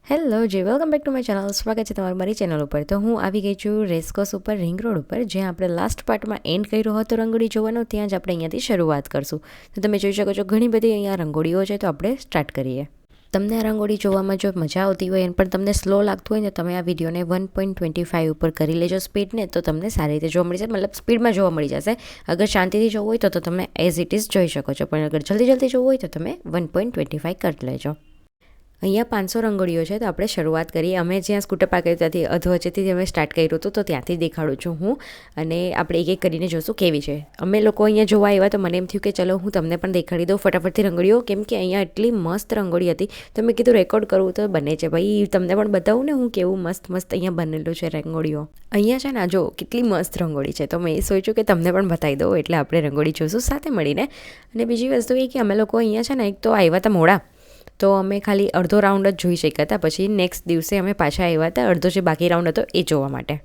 Hello જી, welcome back to my channel. સ્વાગત છે તમારું મારી ચેનલ ઉપર. તો હું આવી ગઈ છું રેસકોર્સ ઉપર, રિંગ રોડ ઉપર, જ્યાં આપણે લાસ્ટ પાર્ટમાં એન્ડ કર્યો હતો રંગોળી જોવાનો. ત્યાં જ આપણે અહીંયાથી શરૂઆત કરશું. તો તમે જોઈ શકો છો ઘણી બધી અહીંયા રંગોળીઓ છે. તો આપણે સ્ટાર્ટ કરીએ. તમને આ રંગોળી જોવામાં જો મજા આવતી હોય પણ તમને સ્લો લાગતું હોય ને, તમે આ વિડીયોને 1.25 ઉપર કરી લેજો સ્પીડને, તો તમને સારી રીતે જોવા મળી જશે. મતલબ સ્પીડમાં જોવા મળી જશે. અગર શાંતિથી જોવું હોય તો તમે એઝ ઇટ ઇઝ જોઈ શકો છો, પણ અગર જલ્દી જોવું હોય તો તમે 1.25 કરી લેજો. અહીંયા 500 રંગોળીઓ છે. તો આપણે શરૂઆત કરીએ. અમે જ્યાં સ્કૂટર પાર્ક કર્યું ત્યાંથી અધવચ્ચેથી અમે સ્ટાર્ટ કર્યું હતું, તો ત્યાંથી દેખાડું છું હું, અને આપણે એક એક કરીને જોઈશું કેવી છે. અમે લોકો અહીંયા જોવા આવ્યા તો મને એમ થયું કે ચલો હું તમને પણ દેખાડી દઉં ફટાફટથી રંગોળીઓ, કેમ કે અહીંયા એટલી મસ્ત રંગોળી હતી. તો મેં કીધું રેકોર્ડ કરવું તો બને છે ભાઈ, તમને પણ બતાવું ને હું કેવું મસ્ત અહીંયા બનેલું છે રંગોળીઓ. અહીંયા છે ને જો કેટલી મસ્ત રંગોળી છે. તો મેં એ સોચ્યું કે તમને પણ બતાવી દઉં, એટલે આપણે રંગોળી જોઈશું સાથે મળીને. અને બીજી વસ્તુ એ કે અમે લોકો અહીંયા છે ને એક તો આવ્યા હતા મોડા, તો અમે ખાલી અડધો રાઉન્ડ જ જોઈ શક્યા હતા. પછી નેક્સ્ટ દિવસે અમે પાછા આવ્યા હતા અડધો જે બાકી રાઉન્ડ હતો એ જોવા માટે.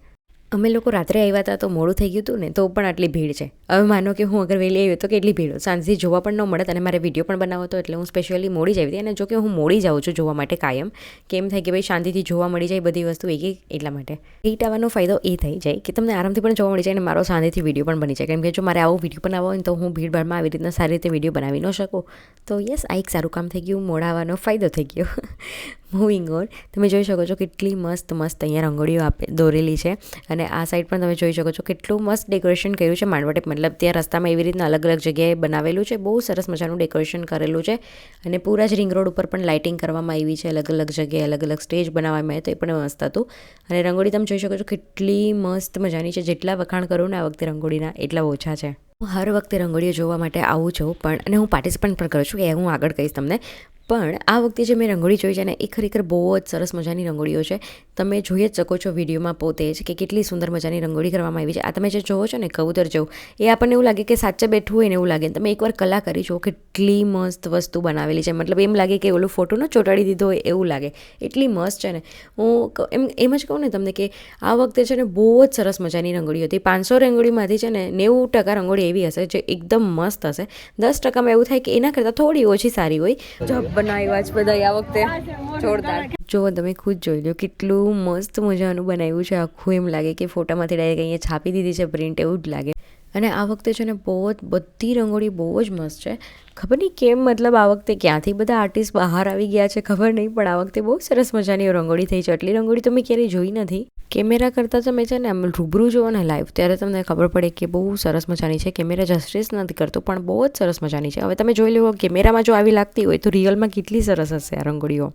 અમે લોકો રાત્રે આવ્યા હતા તો મોડું થઈ ગયું હતું ને, તો પણ આટલી ભીડ છે. હવે માનો કે હું અગર વહેલી આવી તો કેટલી ભીડ, સાંજથી જોવા પણ ન મળે. અને મારે વિડીયો પણ બનાવો હતો, એટલે હું સ્પેશિયલી મોડી જ આવી હતી. અને જો કે હું મોડી જાઉં છું જોવા માટે કાયમ, કેમ થાય કે ભાઈ શાંતિથી જોવા મળી જાય બધી વસ્તુ એક એટલા માટે. લેટ આવવાનો ફાયદો એ થઈ જાય કે તમને આરામથી પણ જોવા મળી જાય અને મારો શાંતિથી વિડીયો પણ બની જાય. કેમ કે જો મારે આવો વિડીયો બનાવવો હોય તો હું ભીડભાડમાં આવી રીતના સારી રીતે વિડીયો બનાવી ન શકું. તો યસ, આ એક સારું કામ થઈ ગયું, મોડા આવવાનો ફાયદો થઈ ગયો. મૂવિંગ ઓન, તમે જોઈ શકો છો કેટલી મસ્ત અહીંયા રંગોળીઓ દોરેલી છે. અને આ સાઈડ પણ તમે જોઈ શકો છો કેટલું મસ્ત ડેકોરેશન કર્યું છે માંડવટે. મતલબ ત્યાં રસ્તામાં એવી રીતના અલગ અલગ જગ્યાએ બનાવેલું છે. બહુ સરસ મજાનું ડેકોરેશન કરેલું છે. અને પૂરા જ રિંગ રોડ ઉપર પણ લાઇટિંગ કરવામાં આવી છે. અલગ અલગ જગ્યાએ અલગ અલગ સ્ટેજ બનાવવામાં આવ્યો, તો એ પણ મસ્ત હતું. અને રંગોળી તમે જોઈ શકો છો કેટલી મસ્ત મજાની છે. જેટલા વખાણ કરું ને આ વખતે રંગોળીના એટલા ઓછા છે. હું હર વખતે રંગોળીઓ જોવા માટે આવું છું, પણ અને હું પાર્ટિસિપેટ પણ કરું છું, એ હું આગળ કહીશ તમને. પણ આ વખતે જે મેં રંગોળી જોઈ છે ને, એ ખરેખર બહુ જ સરસ મજાની રંગોળીઓ છે. તમે જોઈ જ શકો છો વિડીયોમાં પોતે જ કે કેટલી સુંદર મજાની રંગોળી કરવામાં આવી છે. આ તમે જે જોવો છો ને કબૂતર જેવું, એ આપણને એવું લાગે કે સાચે બેઠું હોય ને એવું લાગે. તમે એકવાર કલા કરી જુઓ, કેટલી મસ્ત વસ્તુ બનાવેલી છે. મતલબ એમ લાગે કે ઓલો ફોટો ન ચોંટાડી દીધો હોય એવું લાગે, એટલી મસ્ત છે ને. હું એમ જ કહું ને તમને કે આ વખતે છે ને બહુ જ સરસ મજાની રંગોળી હતી. 500 રંગોળીમાંથી છે ને 90% રંગોળી એવી હશે જે એકદમ મસ્ત હશે. 10%માં એવું થાય કે એના કરતાં થોડી ઓછી સારી હોય. જો બનાવ્યા જ બધા આ વખતે જોરદાર. જો તમે ખુદ જોઈ લો કેટલું મસ્ત મજાનું બનાવ્યું છે આખું. એમ લાગે કે ફોટામાંથી ડાયરેક્ટ અહીંયા છાપી દીધી છે પ્રિન્ટ, એવું જ લાગે. અને આ વખતે છે ને બધી રંગોળી બહુ જ મસ્ત છે. ખબર નહીં કેમ, મતલબ આ વખતે ક્યાંથી બધા આર્ટિસ્ટ બહાર આવી ગયા છે ખબર નહીં, પણ આ વખતે બહુ સરસ મજાની રંગોળી થઈ છે. આટલી રંગોળી તો મેં ક્યારેય જોઈ નથી. કેમેરા કરતાં તમે છે ને આમ રૂબરૂ જુઓ ને લાઈવ, ત્યારે તમને ખબર પડે કે બહુ સરસ મજાની છે. કેમેરા જસ્ટિસ નથી કરતો, પણ બહુ જ સરસ મજાની છે. હવે તમે જોઈ લો, કેમેરામાં જો આવી લાગતી હોય તો રિયલમાં કેટલી સરસ હશે આ રંગોળીઓ.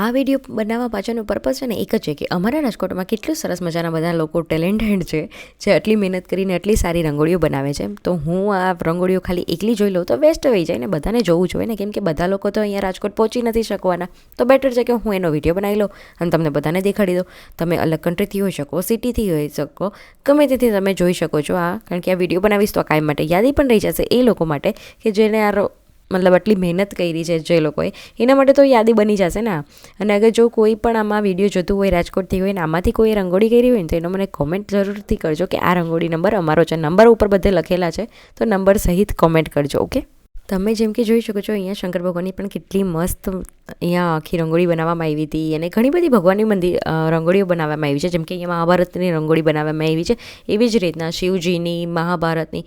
આ વિડીયો બનાવવા પાછળનો પર્પઝ છે ને એક જ છે કે અમારા રાજકોટમાં કેટલું સરસ મજાના બધા લોકો ટેલેન્ટેડ છે, જે આટલી મહેનત કરીને આટલી સારી રંગોળીઓ બનાવે છે. તો હું આ રંગોળીઓ ખાલી એકલી જોઈ લઉં તો વેસ્ટ થઈ જાય ને, બધાને જોવું જોઈએ ને. કેમ કે બધા લોકો તો અહીંયા રાજકોટ પહોંચી નથી શકવાના. તો બેટર છે કે હું એનો વિડીયો બનાવી લઉં અને તમને બધાને દેખાડી દઉં. તમે અલગ કન્ટ્રીથી હોઈ શકો, સિટીથી હોઈ શકો, ગમે તેથી તમે જોઈ શકો છો આ. કારણ કે આ વિડીયો બનાવીશ તો કાયમ માટે યાદી પણ રહી જશે એ લોકો માટે કે જેને આ મતલબ આટલી મહેનત કરી છે જે લોકોએ, એના માટે તો યાદી બની જશે ને. અને અગર જો કોઈ પણ આમાં વિડીયો જોતું હોય રાજકોટથી હોય ને આમાંથી કોઈ રંગોળી કરી હોય ને, તો એનો મને કોમેન્ટ જરૂરથી કરજો કે આ રંગોળી નંબર અમારો છે. નંબર ઉપર બધે લખેલા છે, તો નંબર સહિત કોમેન્ટ કરજો. ઓકે, તમે જેમ કે જોઈ શકો છો અહીંયા શંકર ભગવાનની પણ કેટલી મસ્ત અહીંયા આખી રંગોળી બનાવવામાં આવી હતી. અને ઘણી બધી ભગવાનની રંગોળીઓ બનાવવામાં આવી છે. જેમ કે અહીંયા મહાભારતની રંગોળી બનાવવામાં આવી છે, એવી જ રીતના શિવજીની, મહાભારતની,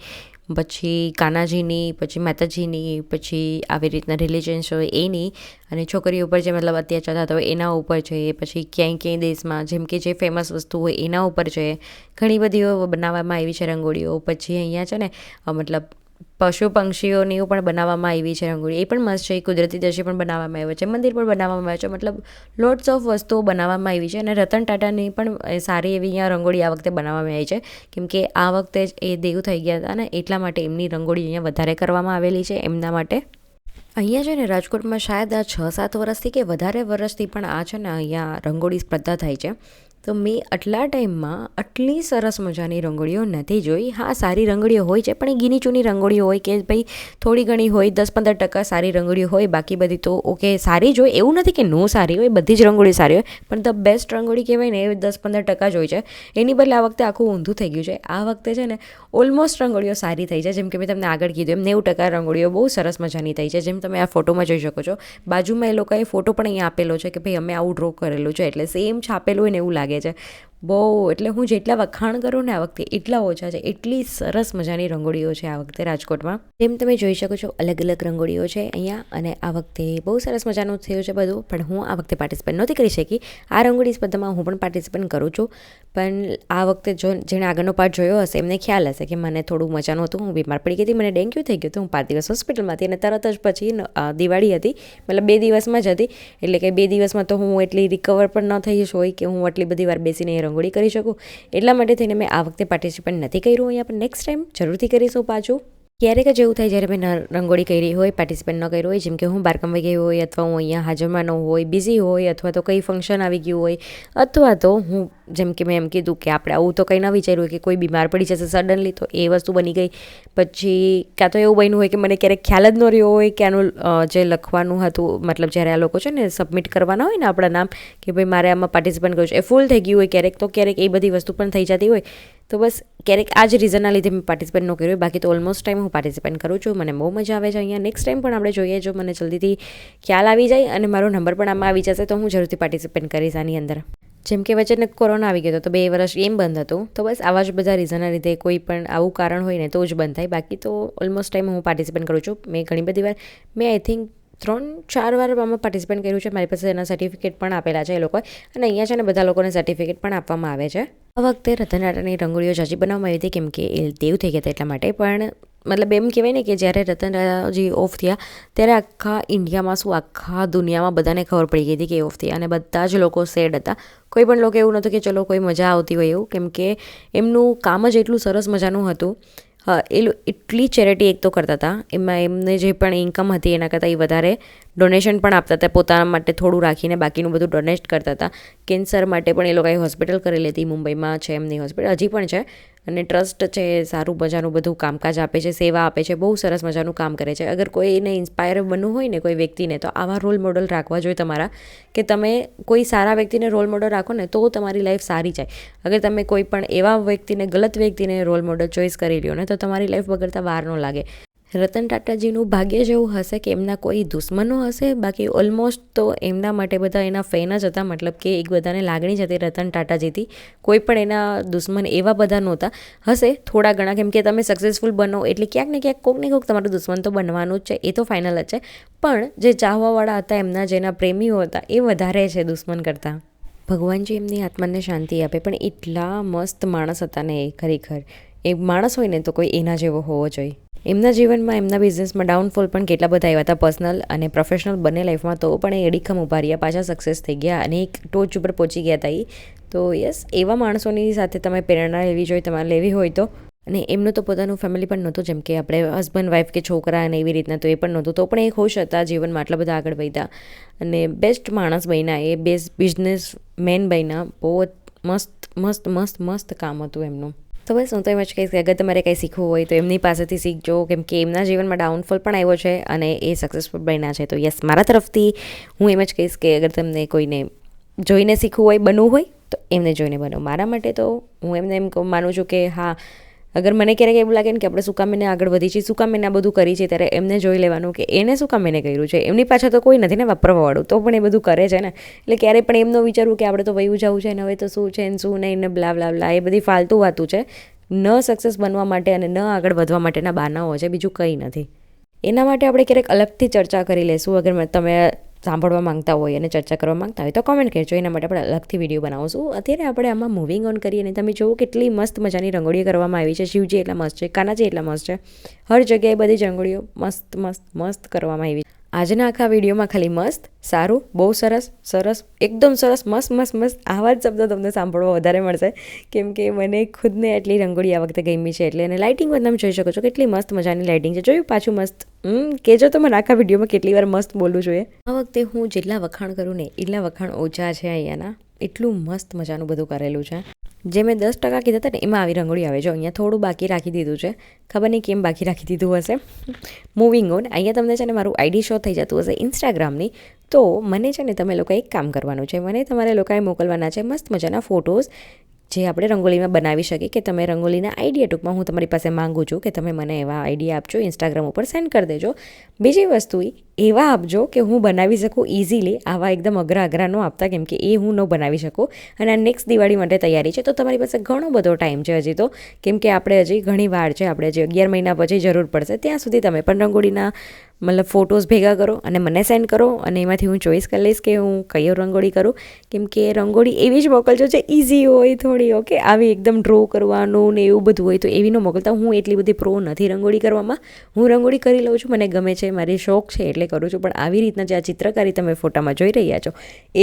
પછી કાનાજીની, પછી માતાજીની, પછી આવી રીતના રિલિજન્સ હોય એની, અને છોકરીઓ ઉપર જે મતલબ અત્યાચાર થતા હોય એના ઉપર છે. પછી ક્યાંય દેશમાં જેમ કે જે ફેમસ વસ્તુ હોય એના ઉપર છે. ઘણી બધીઓ બનાવવામાં આવી છે રંગોળીઓ. પછી અહીંયા છે ને મતલબ પશુ પંક્ષીઓની પણ બનાવવામાં આવી છે રંગોળી, એ પણ મસ્ત છે. કુદરતી દ્રશ્ય પણ બનાવવામાં આવ્યો છે, મંદિર પણ બનાવવામાં આવ્યો છે. મતલબ લોટ્સ ઓફ વસ્તુઓ બનાવવામાં આવી છે. અને રતન ટાટાની પણ સારી એવી અહીંયા રંગોળી આ વખતે બનાવવામાં આવી છે. કેમ કે આ વખતે જ એ દેવ થઈ ગયા હતા ને, એટલા માટે એમની રંગોળી અહીંયા વધારે કરવામાં આવેલી છે એમના માટે. અહીંયા છે ને રાજકોટમાં શાયદ આ 6-7 વર્ષથી કે વધારે વર્ષથી પણ આ છે ને અહીંયા રંગોળી સ્પર્ધા થાય છે. તો મેં આટલા ટાઈમમાં આટલી સરસ મજાની રંગોળીઓ નથી જોઈ. હા, સારી રંગોળીઓ હોય છે, પણ એ ગીની ચૂની રંગોળીઓ હોય કે ભાઈ થોડી ઘણી હોય, 10-15% સારી રંગોળીઓ હોય, બાકી બધી તો ઓકે સારી જ હોય. એવું નથી કે નો સારી હોય, બધી જ રંગોળી સારી હોય, પણ ધ બેસ્ટ રંગોળી કહેવાય ને એ 10-15% જ હોય છે. એની બદલે આ વખતે આખું ઊંધું થઈ ગયું છે. આ વખતે છે ને ઓલમોસ્ટ રંગોળીઓ સારી થઈ છે. જેમ કે મેં તમને આગળ કીધું એમ 90% રંગોળીઓ બહુ સરસ મજાની થઈ છે. જેમ તમે આ ફોટોમાં જોઈ શકો છો, બાજુમાં એ લોકોએ ફોટો પણ અહીંયા આપેલો છે કે ભાઈ અમે આવું ડ્રો કરેલું છે, એટલે સેમ છાપેલું હોય ને એવું લાગે છે. બહુ એટલે હું જેટલા વખાણ કરું ને આ વખતે એટલા ઓછા છે. એટલી સરસ મજાની રંગોળીઓ છે આ વખતે રાજકોટમાં. જેમ તમે જોઈ શકો છો, અલગ અલગ રંગોળીઓ છે અહીંયા, અને આ વખતે બહુ સરસ મજાનું થયું છે બધું. પણ હું આ વખતે પાર્ટિસિપેટ નહોતી કરી શકી. આ રંગોળી સ્પર્ધામાં હું પણ પાર્ટિસિપેટ કરું છું, પણ આ વખતે જેણે આગળનો પાર્ટ જોયો હશે એમને ખ્યાલ હશે કે મને થોડું મજાનું હતું. હું બીમાર પડી ગઈ હતી, મને ડેન્ગ્યુ થઈ ગયું હતું. હું 5 દિવસ હોસ્પિટલમાં હતી, અને તરત જ પછી દિવાળી હતી, મતલબ 2 દિવસમાં જ હતી. એટલે કે 2 દિવસમાં તો હું એટલી રિકવર પણ ન થઈ હોય કે હું આટલી બધી વાર બેસીને રંગોળી કરી શકું. એટલા માટે થઈને મેં આ વખતે પાર્ટિસિપેટ નથી કર્યું અહીંયા, પણ નેક્સ્ટ ટાઈમ જરૂરથી કરીશું પાછું. ક્યારેક જ એવું થાય જ્યારે મેં રંગોળી કરી હોય, પાર્ટિસિપેટ ન કર્યું હોય, જેમ કે હું બહાર કમાઈ ગઈ હોય, અથવા હું અહીંયા હાજરમાં ન હોય, બિઝી હોય, અથવા તો કંઈ ફંક્શન આવી ગયું હોય, અથવા તો હું જેમ કે મેં એમ કીધું કે આપણે આવું તો કંઈ ન વિચાર્યું કે કોઈ બીમાર પડી જશે સડનલી, તો એ વસ્તુ બની ગઈ. પછી કાં તો એવું બન્યું હોય કે મને ક્યારેક ખ્યાલ જ ન રહ્યો હોય કે આનું જે લખવાનું હતું, મતલબ જ્યારે આ લોકો છે ને સબમિટ કરવાના હોય ને આપણા નામ, કે ભાઈ મારે આમાં પાર્ટિસિપેટ કરવું છે, એ ફૂલ થઈ ગયું હોય ક્યારેક, તો ક્યારેક એ બધી વસ્તુ પણ થઈ જતી હોય. તો બસ ક્યારેક આ જ રીઝનના લીધે મેં પાર્ટિસિપેટ ન કર્યું. બાકી તો ઓલમોસ્ટ ટાઈમ હું પાર્ટિસિપેટ કરું છું. મને બહુ મજા આવે છે અહીંયા. નેક્સ્ટ ટાઈમ પણ આપણે જોઈએ, જો મને જલ્દીથી ખ્યાલ આવી જાય અને મારો નંબર પણ આમાં આવી જશે, તો હું જરૂરથી પાર્ટિસિપેટ કરીશ આની અંદર. જેમ કે વચ્ચે કોરોના આવી ગયો હતો, તો 2 વર્ષ એમ બંધ હતું. તો બસ આવા જ બધા રીઝનના લીધે કોઈ પણ આવું કારણ હોય ને તો જ બંધ થાય. બાકી તો ઓલમોસ્ટ ટાઈમ હું પાર્ટિસિપેટ કરું છું. મેં ઘણી બધી વાર, મેં આઈ થિંક 3-4 વાર આમાં પાર્ટિસિપેટ કર્યું છે. મારી પાસે એના સર્ટિફિકેટ પણ આપેલા છે એ લોકોએ, અને અહીંયા છે ને બધા લોકોને સર્ટિફિકેટ પણ આપવામાં આવે છે. આ વખતે રતન ટાટાની રંગોળીઓ જાજી બનાવવામાં આવી હતી, કેમ કે એ દેવ થઈ ગયા હતા એટલા માટે. પણ મતલબ એમ કહેવાય ને કે જ્યારે રતન ટાટાજી ઓફ થયા ત્યારે આખા ઇન્ડિયામાં શું આખા દુનિયામાં બધાને ખબર પડી ગઈ હતી કે ઓફ થયા, અને બધા જ લોકો સેડ હતા. કોઈ પણ લોકો એવું નહોતું કે ચલો કોઈ મજા આવતી હોય એવું, કેમ કે એમનું કામ જ એટલું સરસ મજાનું હતું. એ એટલી ચેરિટી એક તો કરતા હતા, એમાં એમને જે પણ ઇન્કમ હતી એના કરતાં એ વધારે ડોનેશન પણ આપતા હતા. પોતાના માટે થોડું રાખીને બાકીનું બધું ડોનેટ કરતા હતા. કેન્સર માટે પણ એ લોકોએ હોસ્પિટલ કરેલી હતી, મુંબઈમાં છે એમની હોસ્પિટલ, હજી પણ છે. અને ટ્રસ્ટ છે, સારું મજાનું બધું કામકાજ આપે છે, સેવા આપે છે, બહુ સરસ મજાનું કામ કરે છે. અગર કોઈને ઇન્સ્પાયર બનવું હોય ને કોઈ વ્યક્તિને, તો આવા રોલ મોડલ રાખવા જોઈએ તમારા, કે તમે કોઈ સારા વ્યક્તિને રોલ મોડલ રાખો ને તો તમારી લાઈફ સારી જાય. અગર તમે કોઈ પણ એવા વ્યક્તિને, ગલત વ્યક્તિને રોલ મોડલ ચોઈસ કરી લ્યો ને, તો તમારી લાઈફ બગડતા વાર ન લાગે. રતન ટાટાજીનું ભાગ્ય જ એવું હશે કે એમના કોઈ દુશ્મનો હશે, બાકી ઓલમોસ્ટ તો એમના માટે બધા એના ફેન જ હતા. મતલબ કે એક બધાને લાગણી જ હતી રતન ટાટાજીથી. કોઈ પણ એના દુશ્મન એવા બધા નહોતા. હશે થોડા ઘણા, કેમ કે તમે સક્સેસફુલ બનો એટલે ક્યાંક ને ક્યાંક કોઈક ને કોઈક તમારું દુશ્મન તો બનવાનું જ છે, એ તો ફાઇનલ જ છે. પણ જે ચાહવાવાળા હતા એમના, જેના પ્રેમીઓ હતા, એ વધારે છે દુશ્મન કરતાં. ભગવાનજી એમની આત્માને શાંતિ આપે, પણ એટલા મસ્ત માણસ હતા ને એ, ખરેખર. એ માણસ હોય ને તો કોઈ એના જેવો હોવો જોઈએ. એમના જીવનમાં, એમના બિઝનેસમાં ડાઉનફોલ પણ કેટલા બધા આવ્યા હતા, પર્સનલ અને પ્રોફેશનલ બંને લાઈફમાં. તો પણ એ અડીખમ ઊભા રહ્યા, પાછા સક્સેસ થઈ ગયા અને એક ટોચ ઉપર પહોંચી ગયા હતા એ. તો યસ, એવા માણસોની સાથે તમે પ્રેરણા લેવી જોઈએ, તમારે લેવી હોય તો. અને એમનું તો પોતાનું ફેમિલી પણ નહોતું, જેમ કે આપણે હસબન્ડ વાઈફ કે છોકરા અને એવી રીતના, તો એ પણ નહોતું. તો પણ એ ખુશ હતા જીવનમાં, આટલા બધા આગળ વધ્યા અને બેસ્ટ માણસ બન્યા. એ બેસ્ટ બિઝનેસ મેન બન્યા. બહુ મસ્ત મસ્ત મસ્ત મસ્ત કામ હતું એમનું. તો બસ હું તો એમ જ કહીશ કે અગર તમારે કંઈ શીખવું હોય તો એમની પાસેથી શીખજો, કેમ કે એમના જીવનમાં ડાઉનફોલ પણ આવ્યો છે અને એ સક્સેસફુલ બન્યા છે. તો યસ, મારા તરફથી હું એમ જ કહીશ કે અગર તમને કોઈને જોઈને શીખવું હોય, બનવું હોય, તો એમને જોઈને બનો. મારા માટે તો હું એમને એમ માનું છું કે હા, અગર મને ક્યારેક એવું લાગે ને કે આપણે શું કામ એને આગળ વધી છીએ, શું કામ એને આ બધું કરી છે, ત્યારે એમને જોઈ લેવાનું કે એને શું કામ એને કર્યું છે. એમની પાછળ તો કોઈ નથી ને વાપરવાવાળું, તો પણ એ બધું કરે છે ને. એટલે ક્યારેય પણ એમનો વિચારવું કે આપણે તો વયું જવું છે ને, હવે તો શું છે ને શું નહીં ને, બ્લા બ્લા બ્લા, એ બધી ફાલતુ વાતું છે. ન સક્સેસ બનવા માટે અને ન આગળ વધવા માટેના બહાનાઓ છે, બીજું કંઈ નથી. એના માટે આપણે ક્યારેક અલગથી ચર્ચા કરી લેશું. અગર તમે સાંભળવા માંગતા હોય અને ચર્ચા કરવા માંગતા હોય તો કોમેન્ટ કરજો, એના માટે આપણે અલગથી વિડીયો બનાવશું. અત્યારે આપણે આમાં મૂવિંગ ઓન કરીએ અને તમે જુઓ કેટલી મસ્ત મજાની રંગોળીઓ કરવામાં આવી છે. શિવજી એટલા મસ્ત છે, કાનાજી એટલા મસ્ત છે, હર જગ્યાએ બધી જ રંગોળીઓ મસ્ત મસ્ત મસ્ત કરવામાં આવી છે. આજના આખા વિડીયોમાં ખાલી મસ્ત, સારું, બહુ સરસ, સરસ, એકદમ સરસ, મસ્ત મસ્ત મસ્ત, આવા જ શબ્દો તમને સાંભળવા વધારે મળશે, કેમ કે મને ખુદને એટલી રંગોળી આ વખતે ગમી છે એટલે. અને લાઇટિંગ પણ તમે જોઈ શકો છો, કેટલી મસ્ત મજાની લાઇટિંગ છે. જોયું પાછું મસ્ત, કહેજો તો મને આખા વિડીયોમાં કેટલી વાર મસ્ત બોલવું જોઈએ. આ વખતે હું જેટલા વખાણ કરું ને એટલા વખાણ ઓછા છે અહીંયાના. એટલું મસ્ત મજાનું બધું કરેલું છે. જે મેં 10% કીધા હતા ને એમાં આવી રંગોળી આવે. જો અહીંયા થોડું બાકી રાખી દીધું છે, ખબર નહીં કેમ બાકી રાખી દીધું હશે. Moving on. અહીંયા તમને છે ને મારું આઈડી શો થઈ જતું હશે ઇન્સ્ટાગ્રામની. તો મને છે ને તમે લોકો એક કામ કરવાનું છે, મને તમારે લોકોએ મોકલવાના છે મસ્ત મજાના ફોટોઝ જે આપણે રંગોળીમાં બનાવી શકીએ. કે તમે રંગોળીના આઈડિયા ટૂંકમાં હું તમારી પાસે માગું છું કે તમે મને એવા આઈડિયા આપજો, ઇન્સ્ટાગ્રામ ઉપર સેન્ડ કરી દેજો. બીજી વસ્તુ એવા આપજો કે હું બનાવી શકું ઇઝીલી. આવા એકદમ અઘરા ન આપતા, કેમ કે એ હું ન બનાવી શકું. અને આ નેક્સ્ટ દિવાળી માટે તૈયારી છે, તો તમારી પાસે ઘણો બધો ટાઈમ છે હજી તો, કેમ કે આપણે હજી ઘણી વાર છે, આપણે હજી 11 મહિના પછી જરૂર પડશે. ત્યાં સુધી તમે પણ રંગોળીના મતલબ ફોટોઝ ભેગા કરો અને મને સેન્ડ કરો, અને એમાંથી હું ચોઈસ કરી લઈશ કે હું કયો રંગોળી કરું. કેમ કે રંગોળી એવી જ મોકલજો જે ઇઝી હોય થોડી, ઓકે? આવી એકદમ ડ્રો કરવાનું ને એવું બધું હોય તો એવી ન મોકલતા. હું એટલી બધી પ્રો નથી રંગોળી કરવામાં. હું રંગોળી કરી લઉં છું, મને ગમે છે, મારી શોખ છે એટલે કરું છું. પણ આવી રીતના જે આ ચિત્રકારી તમે ફોટામાં જોઈ રહ્યા છો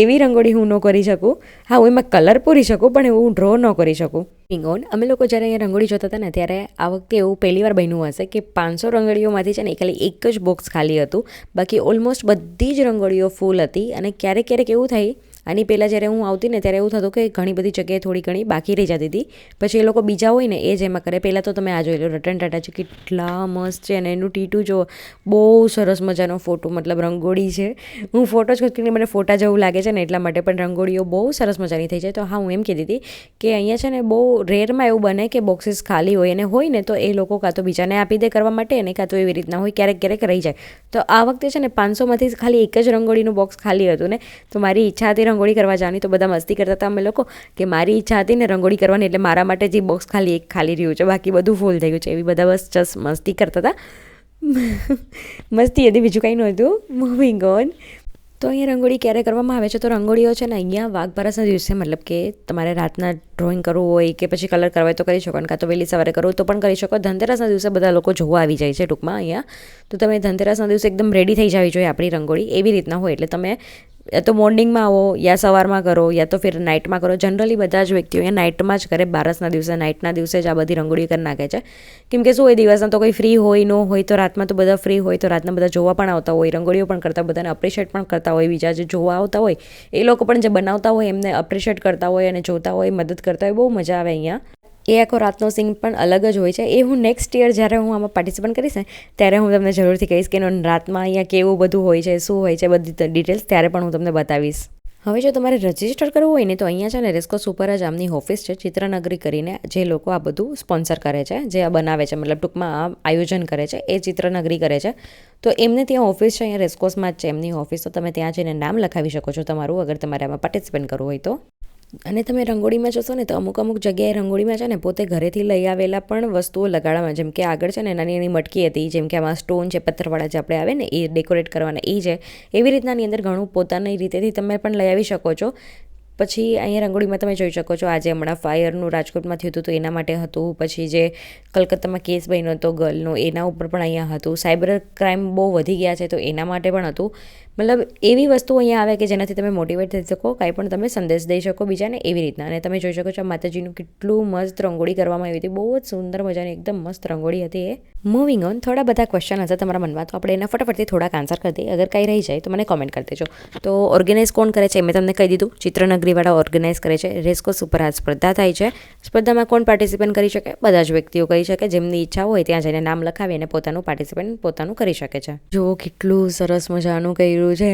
એવી રંગોળી હું ન કરી શકું. હા, હું એમાં કલર પૂરી શકું, પણ એવું ડ્રો ન કરી શકું. ઓન અમે લોકો જ્યારે અહીંયા રંગોળી જોતા હતા ને ત્યારે આ વખતે એવું પહેલી વાર બન્યું હશે કે 500 રંગોળીઓમાંથી છે ને ખાલી એક જ બોક્સ ખાલી હતું. બાકી ઓલમોસ્ટ બધી જ રંગોળીઓ ફૂલ હતી. અને ક્યારેક એવું થાય, આની પહેલાં જ્યારે હું આવતી ને ત્યારે એવું થતું કે ઘણી બધી જગ્યાએ થોડી ઘણી બાકી રહી જતી હતી. પછી એ લોકો બીજા હોય ને એ જ એમાં કરે. પહેલાં તો તમે આ જોઈ લો, રતન ટાટા છે, કેટલા મસ્ત છે. અને એનું ટીટું જો, બહુ સરસ મજાનો ફોટો, મતલબ રંગોળી છે. હું ફોટો જ કરીને મને ફોટા જેવું લાગે છે ને એટલા માટે, પણ રંગોળીઓ બહુ સરસ મજાની થઈ જાય. તો હા, હું એમ કહેતી હતી કે અહીંયા છે ને બહુ રેરમાં એવું બને કે બોક્સીસ ખાલી હોય, અને હોય ને તો એ લોકો કાં તો બીજાને આપી દે કરવા માટે, અને કાં તો એવી રીતના હોય, ક્યારેક રહી જાય. તો આ વખતે છે ને 500માંથી ખાલી એક જ રંગોળીનું બોક્સ ખાલી હતું ને, તો મારી ઈચ્છા હતી રંગોળી કરવા જવાની. તો બધા મસ્તી કરતા હતા અમે લોકો કે મારી ઈચ્છા હતી ને રંગોળી કરવાની, એટલે મારા માટે જે બોક્સ ખાલી એક ખાલી રહ્યું છે, બાકી બધું ફૂલ થઈ ગયું છે. એવી બધા બસ જસ્ટ મસ્તી કરતા હતા. મસ્તી હતી, બીજું કંઈ નહોતું. Moving on. તો અહીંયા રંગોળી ક્યારે કરવામાં આવે છે? તો રંગોળીઓ છે ને અહીંયા વાઘબારસના દિવસે, મતલબ કે તમારે રાતના ડ્રોઈંગ કરવું હોય કે પછી કલર કરવા હોય તો કરી શકો, અને કાં તો વહેલી સવારે કરવું તો પણ કરી શકો. ધનતેરસના દિવસે બધા લોકો જોવા આવી જાય છે ટૂંકમાં અહીંયા. તો તમે ધનતેરસના દિવસે એકદમ રેડી થઈ જવી જોઈએ આપણી રંગોળી, એવી રીતના હોય. એટલે તમે યા તો મોર્નિંગમાં આવો, યા સવારમાં કરો, યા તો ફિર નાઇટમાં કરો. જનરલી બધા જ વ્યક્તિઓ અહીંયા નાઇટમાં જ કરે. બારસના દિવસે, નાઇટના દિવસે જ આ બધી રંગોળી કરી નાખે છે. કેમ કે શું હોય, દિવસના તો કોઈ ફ્રી હોય ન હોય, તો રાતમાં તો બધા ફ્રી હોય, તો રાતના બધા જોવા પણ આવતા હોય, રંગોળીઓ પણ કરતા, બધાને અપ્રિશિએટ પણ કરતા હોય. બીજા જે જોવા આવતા હોય એ લોકો પણ જે બનાવતા હોય એમને અપ્રિશિએટ કરતા હોય અને જોતા હોય, મદદ કરતા હોય. બહુ મજા આવે અહીંયા. એ આખો રાતનો સીન પણ અલગ જ હોય છે. એ હું નેક્સ્ટ યર જ્યારે હું આમાં પાર્ટિસિપેટ કરીશ ને ત્યારે હું તમને જરૂરથી કહીશ કે રાતમાં અહીંયા કેવું બધું હોય છે, શું હોય છે, બધી ડિટેલ્સ ત્યારે પણ હું તમને બતાવીશ. હવે જો તમારે રજિસ્ટર કરવું હોય ને તો અહીંયા છે ને રેસકોર્સ ઉપર જ આમની ઓફિસ છે, ચિત્રનગરી કરીને, જે લોકો આ બધું સ્પોન્સર કરે છે, જે આ બનાવે છે, મતલબ ટૂંકમાં આ આયોજન કરે છે, એ ચિત્રનગરી કરે છે. તો એમને ત્યાં ઓફિસ છે, અહીંયા રેસકોર્સમાં જ છે એમની ઓફિસ. તો તમે ત્યાં જઈને નામ લખાવી શકો છો તમારું, અગર તમારે આમાં પાર્ટિસિપેટ કરવું હોય તો. અને તમે રંગોળીમાં જોશો ને તો અમુક જગ્યાએ રંગોળીમાં છે ને પોતે ઘરેથી લઈ આવેલા પણ વસ્તુઓ લગાડવામાં, જેમ કે આગળ છે ને નાની નાની મટકી હતી, જેમ કે આમાં સ્ટોન છે, પથ્થરવાળા જે આપણે આવે ને એ ડેકોરેટ કરવાના એ છે. એવી રીતનાની અંદર ઘણું પોતાની રીતેથી તમે પણ લઈ આવી શકો છો. પછી અહીંયા રંગોળીમાં તમે જોઈ શકો છો, આજે હમણાં ફાયરનું રાજકોટમાં થયું હતું તો એના માટે હતું. પછી જે કલકત્તામાં કેસ બન્યો હતો ગર્લનો, એના ઉપર પણ અહીંયા હતું. સાયબર ક્રાઇમ બહુ વધી ગયા છે તો એના માટે પણ હતું. મતલબ એવી વસ્તુઓ અહીંયા આવે કે જેનાથી તમે મોટિવેટ થઈ શકો, કાંઈ પણ તમે સંદેશ દઈ શકો બીજાને, એવી રીતના. અને તમે જોઈ શકો છો માતાજીનું કેટલું મસ્ત રંગોળી કરવામાં આવી હતી, બહુ જ સુંદર મજાની એકદમ મસ્ત રંગોળી હતી એ. Moving on. થોડા બધા ક્વેશ્ચન હશે તમારા મનમાં, તો આપણે એના ફટાફટથી થોડાક આન્સર કરી દઈએ. અગર કાંઈ રહી જાય તો મને કોમેન્ટ કરી દેજો. તો ઓર્ગેનાઇઝ કોણ કરે છે એ મેં તમને કહી દીધું, ચિત્રનગરીવાળા ઓર્ગેનાઇઝ કરે છે. રેસકોર્સ ઉપર આ સ્પર્ધા થાય છે. સ્પર્ધામાં કોણ પાર્ટિસિપેટ કરી શકે? બધા જ વ્યક્તિઓ કરી શકે, જેમની ઈચ્છા હોય ત્યાં જઈને નામ લખાવી અને પોતાનું પાર્ટિસિપેટ પોતાનું કરી શકે છે. જો કેટલું સરસ મજાનું કર્યું છે.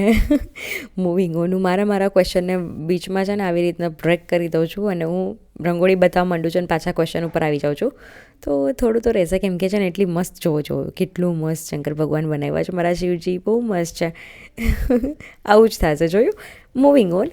Moving on. મારા ક્વેશ્ચનને બીચમાં છે ને આવી રીતના બ્રેક કરી દઉં છું અને હું રંગોળી બતાવવા માંડું છું અને પાછા ક્વેશ્ચન ઉપર આવી જાઉં છું. તો થોડું તો રહેશે, કેમ કે છે ને એટલી મસ્ત જોવો કેટલું મસ્ત શંકર ભગવાન બનાવ્યા છે. મારા શિવજી બહુ મસ્ત છે. આવું જ થશે, જોયું? Moving on.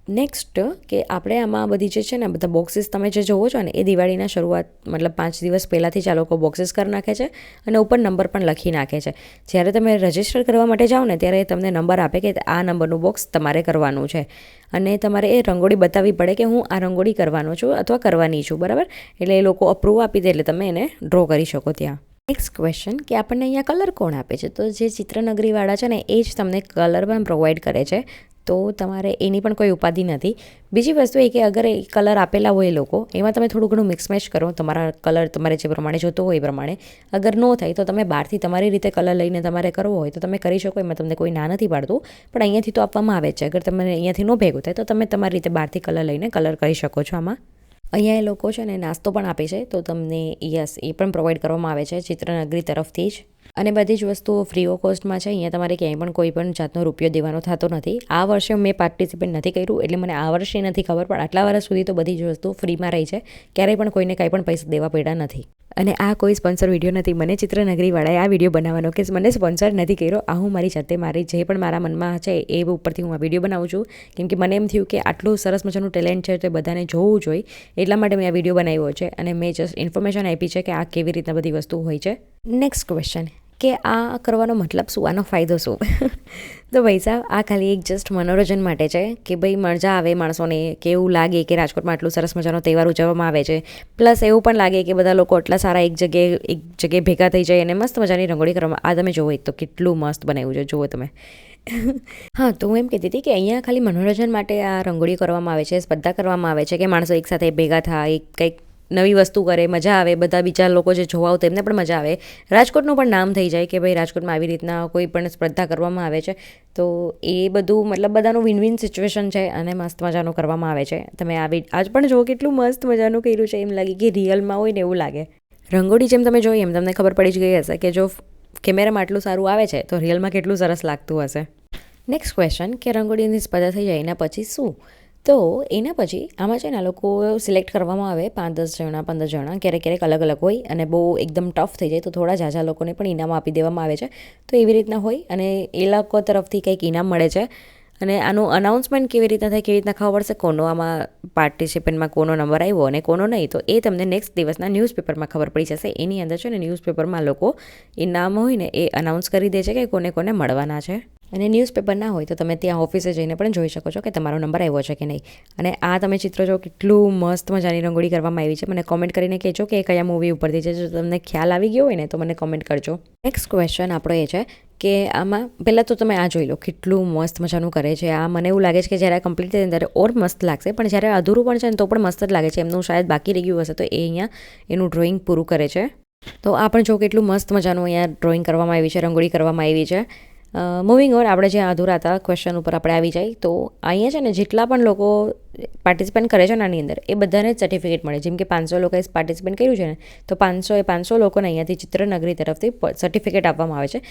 નેક્સ્ટ કે આપણે આમાં બધી જે છે ને બધા બોક્સીસ તમે જે જોવો છો ને એ દિવાળીના શરૂઆત, મતલબ 5 દિવસ પહેલાંથી જ આ લોકો બોક્સીસ કરી નાખે છે અને ઉપર નંબર પણ લખી નાખે છે. જ્યારે તમે રજિસ્ટર કરવા માટે જાઓ ને ત્યારે તમને નંબર આપે કે આ નંબરનું બોક્સ તમારે કરવાનું છે, અને તમારે એ રંગોળી બતાવવી પડે કે હું આ રંગોળી કરવાનો છું અથવા કરવાની છું, બરાબર? એટલે એ લોકો અપ્રૂવ આપી દે એટલે તમે એને ડ્રો કરી શકો ત્યાં. નેક્સ્ટ ક્વેશ્ચન કે આપણને અહીંયા કલર કોણ આપે છે? તો જે ચિત્રનગરીવાળા છે ને એ જ તમને કલર પણ પ્રોવાઈડ કરે છે. તો તમારે એની પણ કોઈ ઉપાધિ નથી. બીજી વસ્તુ એ કે અગર એ કલર આપેલા હોય એ લોકો એમાં તમે થોડું ઘણું મિક્સ મેચ કરો, તમારા કલર તમારે જે પ્રમાણે જોતો હોય એ પ્રમાણે. અગર ન થાય તો તમે બહારથી તમારી રીતે કલર લઈને તમારે કરવો હોય તો તમે કરી શકો, એમાં તમને કોઈ ના નથી પાડતું. પણ અહીંયાથી તો આપવામાં આવે છે. અગર તમને અહીંયાથી ન ભેગું થાય તો તમે તમારી રીતે બહારથી કલર લઈને કલર કરી શકો છો. આમાં અહીંયા એ લોકો છે ને નાસ્તો પણ આપે છે, તો તમને એ પણ પ્રોવાઈડ કરવામાં આવે છે ચિત્રનગરી તરફથી જ. અને બધી જ વસ્તુઓ ફ્રી ઓફ કોસ્ટમાં છે. અહીંયા તમારે ક્યાંય પણ કોઈ પણ જાતનો રૂપિયો દેવાનો થતો નથી. આ વર્ષે મેં પાર્ટિસિપેટ નથી કર્યું એટલે મને આ વર્ષે નથી ખબર, પણ આટલા વર્ષ સુધી તો બધી જ વસ્તુ ફ્રીમાં રહી છે. ક્યારેય પણ કોઈને કાંઈ પણ પૈસા દેવા પડ્યા નથી. અને આ કોઈ સ્પોન્સર વિડીયો નથી. મને ચિત્રનગરીવાળાએ આ વિડીયો બનાવવાનો કે મને સ્પોન્સર નથી કર્યો. આ હું મારી જાતે મારી જે પણ મારા મનમાં છે એ ઉપરથી હું આ વિડીયો બનાવું છું. કેમ કે મને એમ થયું કે આટલું સરસ મજાનું ટેલેન્ટ છે તો એ બધાને જોવું જોઈએ, એટલા માટે મેં આ વિડીયો બનાવ્યો છે. અને મેં જસ્ટ ઇન્ફોર્મેશન આપી છે કે આ કેવી રીતના બધી વસ્તુ હોય છે. નેક્સ્ટ ક્વેશ્ચન કે આ કરવાનો મતલબ શું, આનો ફાયદો શું? તો ભાઈ સાહેબ, આ ખાલી એક જસ્ટ મનોરંજન માટે છે કે ભાઈ મજા આવે માણસોને, કે એવું લાગે કે રાજકોટમાં આટલું સરસ મજાનો તહેવાર ઉજવવામાં આવે છે. પ્લસ એવું પણ લાગે કે બધા લોકો આટલા સારા એક જગ્યાએ ભેગા થઈ જાય અને મસ્ત મજાની રંગોળી કરવામાં. આ તમે જુઓ તો કેટલું મસ્ત બનાવ્યું છે, જુઓ તમે. હા, તો હું એમ કહેતી હતી કે અહીંયા ખાલી મનોરંજન માટે આ રંગોળી કરવામાં આવે છે, સ્પર્ધા કરવામાં આવે છે કે માણસો એકસાથે ભેગા થાય, કંઈક નવી વસ્તુ કરે, મજા આવે. બધા બીજા લોકો જે જોવા આવતા એમને પણ મજા આવે. રાજકોટનું પણ નામ થઈ જાય કે ભાઈ રાજકોટમાં આવી રીતના કોઈ પણ સ્પર્ધા કરવામાં આવે છે. તો એ બધું મતલબ બધાનું વિન વિન સિચ્યુએશન છે અને મસ્ત મજાનું કરવામાં આવે છે. તમે આજ પણ જુઓ કેટલું મસ્ત મજાનું કર્યું છે, એમ લાગે કે રિયલમાં હોય ને એવું લાગે. રંગોળી જેમ તમે જોઈ એમ તમને ખબર પડી જ ગઈ હશે કે જો કેમેરામાં આટલું સારું આવે છે તો રિયલમાં કેટલું સરસ લાગતું હશે. નેક્સ્ટ ક્વેશ્ચન કે રંગોળીની સ્પર્ધા થઈ જાય એના પછી શું? તો એના પછી આમાં છે ને આ લોકો સિલેક્ટ કરવામાં આવે 5-10 જણા 15 જણા, ક્યારેક અલગ અલગ હોય. અને બહુ એકદમ ટફ થઈ જાય તો થોડા ઝાઝા લોકોને પણ ઇનામ આપી દેવામાં આવે છે. તો એવી રીતના હોય અને એ લોકો તરફથી કંઈક ઇનામ મળે છે. અને આનું અનાઉન્સમેન્ટ કેવી રીતના થાય, કેવી રીતના ખબર પડશે કોનો આમાં પાર્ટિસિપેન્ટમાં કોનો નંબર આવ્યો અને કોનો નહીં, તો એ તમને નેક્સ્ટ દિવસના ન્યૂઝપેપરમાં ખબર પડી જશે. એની અંદર છે ને ન્યૂઝપેપરમાં લોકો ઇનામ હોય ને એ અનાઉન્સ કરી દે છે કે કોને કોને મળવાના છે. અને ન્યૂઝપેપર ના હોય તો તમે ત્યાં ઓફિસે જઈને પણ જોઈ શકો છો કે તમારો નંબર આવ્યો છે કે નહીં. અને આ તમે ચિત્ર જો કેટલું મસ્ત મજાની રંગોળી કરવામાં આવી છે. મને કોમેન્ટ કરીને કહેજો કે કયા મૂવી ઉપરથી છે. જો તમને ખ્યાલ આવી ગયો હોય ને તો મને કોમેન્ટ કરજો. નેક્સ્ટ ક્વેશ્ચન આપણો એ છે કે આમાં પહેલાં તો તમે આ જોઈ લો કેટલું મસ્ત મજાનું કરે છે. આ મને એવું લાગે છે કે જ્યારે આ કમ્પ્લીટ થાય ત્યારે ઓર મસ્ત લાગશે, પણ જ્યારે અધૂરું પણ છે ને તો પણ મસ્ત જ લાગે છે. એમનું શાયદ બાકી રહી ગયું હશે તો એ અહીંયા એનું ડ્રોઈંગ પૂરું કરે છે. તો આ પણ જો કેટલું મસ્ત મજાનું અહીંયા ડ્રોઈંગ કરવામાં આવી છે, રંગોળી કરવામાં આવી છે. મૂવિંગ ઓન, આપણે જે અધૂરા હતા ક્વેશ્ચન ઉપર આપણે આવી જાય તો અહીંયા છે ને જેટલા પણ લોકો પાર્ટિસિપેટ કરે છે ને આની અંદર એ બધાને જ સર્ટિફિકેટ મળે. જેમ કે 500 લોકોએ પાર્ટિસિપેટ કર્યું છે ને તો 500 લોકોને અહીંયાથી ચિત્રનગરી તરફથી સર્ટિફિકેટ આપવામાં આવે છે.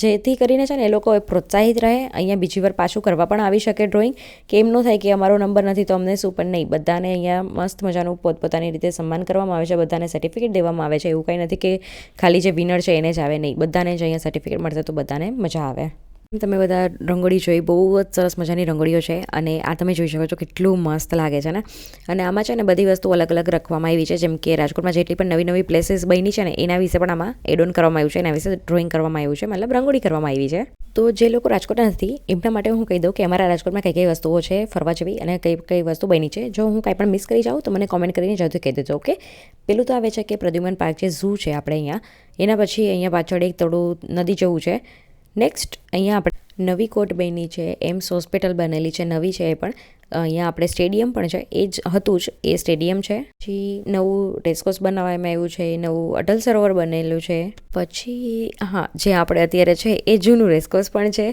જેથી કરીને છે ને એ લોકો પ્રોત્સાહિત રહે, અહીંયા બીજી વાર પાછું કરવા પણ આવી શકે ડ્રોઈંગ. કે એમ ન થાય કે અમારો નંબર નથી તો અમને શું, પણ નહીં, બધાને અહીંયા મસ્ત મજાનું પોતપોતાની રીતે સન્માન કરવામાં આવે છે, બધાને સર્ટિફિકેટ દેવામાં આવે છે. એવું કંઈ નથી કે ખાલી જે વિનર છે એને જ આવે, નહીં, બધાને જ અહીંયા સર્ટિફિકેટ મળશે તો બધાને મજા આવે. તમે બધા રંગોળી જોઈ, બહુ જ સરસ મજાની રંગોળીઓ છે. અને આ તમે જોઈ શકો છો કેટલું મસ્ત લાગે છે ને. અને આમાં છે ને બધી વસ્તુ અલગ અલગ રાખવામાં આવી છે. જેમ કે રાજકોટમાં જેટલી પણ નવી પ્લેસીસ બની છે ને એના વિશે પણ આમાં એડ ઓન કરવામાં આવ્યું છે, એના વિશે ડ્રોઈંગ કરવામાં આવ્યું છે, મતલબ રંગોળી કરવામાં આવી છે. તો જે લોકો રાજકોટના નથી એમના માટે હું કહી દઉં કે અમારા રાજકોટમાં કઈ વસ્તુઓ છે ફરવા જેવી અને કઈ વસ્તુ બની છે. જો હું કાંઈ પણ મિસ કરી જાઉં તો મને કોમેન્ટ કરીને જલ્દી કહી દેજો. ઓકે, પેલું તો આવે છે કે પ્રદ્યુમન પાર્ક છે, ઝૂ છે આપણે અહીંયા. એના પછી અહીંયા પાછળ એક થોડું નદી જેવું છે. નેક્સ્ટ અહીંયા આપણે નવી કોટ બની છે, એમ્સ હોસ્પિટલ બનેલી છે, નવી છે એ પણ. અહીંયા આપણે સ્ટેડિયમ પણ છે, એ જ હતું જ એ સ્ટેડિયમ છે. પછી નવું રેસકોર્સ બનાવવામાં આવ્યું છે, નવું અટલ સરોવર બનેલું છે. પછી હા, જે આપણે અત્યારે છે એ જૂનું રેસકોર્સ પણ છે.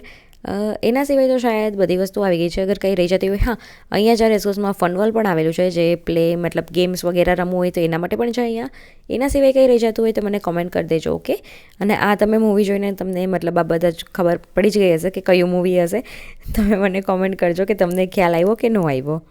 એના સિવાય તો શાયદ બધી વસ્તુ આવી ગઈ છે. અગર કંઈ રહી જતી હોય, હા, અહીંયા જ્યાં રેસકોર્સમાં ફનવર્લ્ડ પણ આવેલું છે, જે પ્લે મતલબ ગેમ્સ વગેરે રમવું હોય તો એના માટે પણ છે અહીંયા. એના સિવાય કંઈ રહી જતું હોય તો મને કોમેન્ટ કરી દેજો. ઓકે, અને આ તમે મૂવી જોઈને તમને મતલબ આ બધા જ ખબર પડી જ ગઈ હશે કે કયું મૂવી હશે. તમે મને કોમેન્ટ કરજો કે તમને ખ્યાલ આવ્યો કે ન આવ્યો.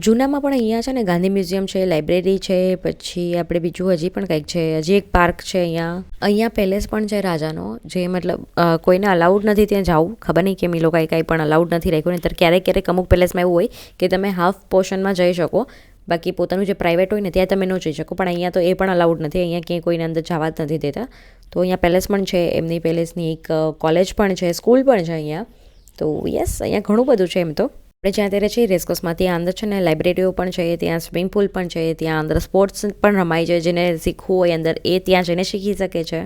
જૂનામાં પણ અહીંયા છે ને ગાંધી મ્યુઝિયમ છે, લાઇબ્રેરી છે, પછી આપણે બીજું હજી પણ કંઈક છે, હજી એક પાર્ક છે અહીંયા પેલેસ પણ છે રાજાનો, જે મતલબ કોઈને અલાઉડ નથી ત્યાં જવું. ખબર નહીં કેમ એ લોકોએ કંઈ પણ અલાઉડ નથી રાખ્યું. નહીંતર ક્યારેક અમુક પેલેસમાં એવું હોય કે તમે હાફ પોર્શનમાં જઈ શકો, બાકી પોતાનું જે પ્રાઇવેટ હોય ને ત્યાં તમે ન જઈ શકો. પણ અહીંયા તો એ પણ અલાઉડ નથી, અહીંયા ક્યાંય કોઈને અંદર જવા જ નથી દેતા. તો અહીંયા પેલેસ પણ છે, એમની પેલેસની એક કોલેજ પણ છે, સ્કૂલ પણ છે અહીંયા. તો યસ, અહીંયા ઘણું બધું છે એમ તો. આપણે જ્યાં અત્યારે છીએ રેસકોર્સમાં, ત્યાં અંદર છે ને લાઇબ્રેરીઓ પણ છે, ત્યાં સ્વિમિંગ પુલ પણ છે, ત્યાં અંદર સ્પોર્ટ્સ પણ રમાય છે. જેને શીખવું હોય અંદર એ ત્યાં જઈને શીખી શકે છે.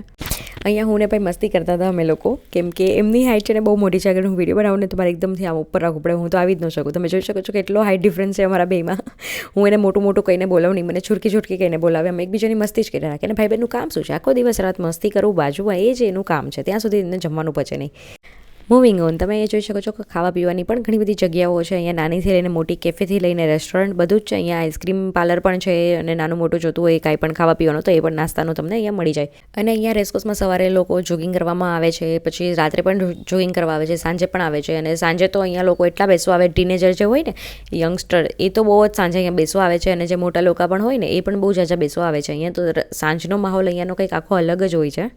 અહીંયા હું ને ભાઈ મસ્તી કરતા હતા અમે લોકો, કેમ કે એમની હાઇટ છે ને બહુ મોટી છે. અગર હું વિડીયો બનાવું ને તો મારે એકદમથી આમ ઉપર રાખવું પડે, હું તો આવી જ ન શકું. તમે જોઈ શકો છો કેટલો હાઇટ ડિફરન્સ છે અમારા બેમાં. હું એને મોટું મોટું કહીને બોલાવું નહીં, મને છૂટકી છૂટકી કહીને બોલાવે. અમે એકબીજાની મસ્તી જ કરી રાખીએ. અને ભાઈ બહેનનું કામ શું છે? આખો દિવસ રાત મસ્તી કરવું બાજુમાં, એ જ એનું કામ છે. ત્યાં સુધી એને જમવાનું પચે નહીં. મૂવિંગ ઓન, તમે એ જોઈ શકો છો કે ખાવા પીવાની પણ ઘણી બધી જગ્યાઓ છે. અહીંયા નાનીથી લઈને મોટી કેફેથી લઈને રેસ્ટોરન્ટ બધું જ છે. અહીંયા આઈસ્ક્રીમ પાર્લર પણ છે, અને નાનું મોટું જોતું હોય કાંઈ પણ ખાવા પીવાનું તો એ પણ નાસ્તાનું તમને અહીંયા મળી જાય. અને અહીંયા રેસકોર્સમાં સવારે લોકો જોગિંગ કરવામાં આવે છે, પછી રાત્રે પણ જોગિંગ કરવા આવે છે, સાંજે પણ આવે છે. અને સાંજે તો અહીંયા લોકો એટલા બેસવા આવે, ટીનેજર જે હોય ને યંગસ્ટર, એ તો બહુ જ સાંજે અહીંયા બેસવા આવે છે. અને જે મોટા લોકો પણ હોય ને એ પણ બહુ જાજા બેસવા આવે છે. અહીંયા તો સાંજનો માહોલ અહીંયાનો કંઈક આખો અલગ જ હોય છે.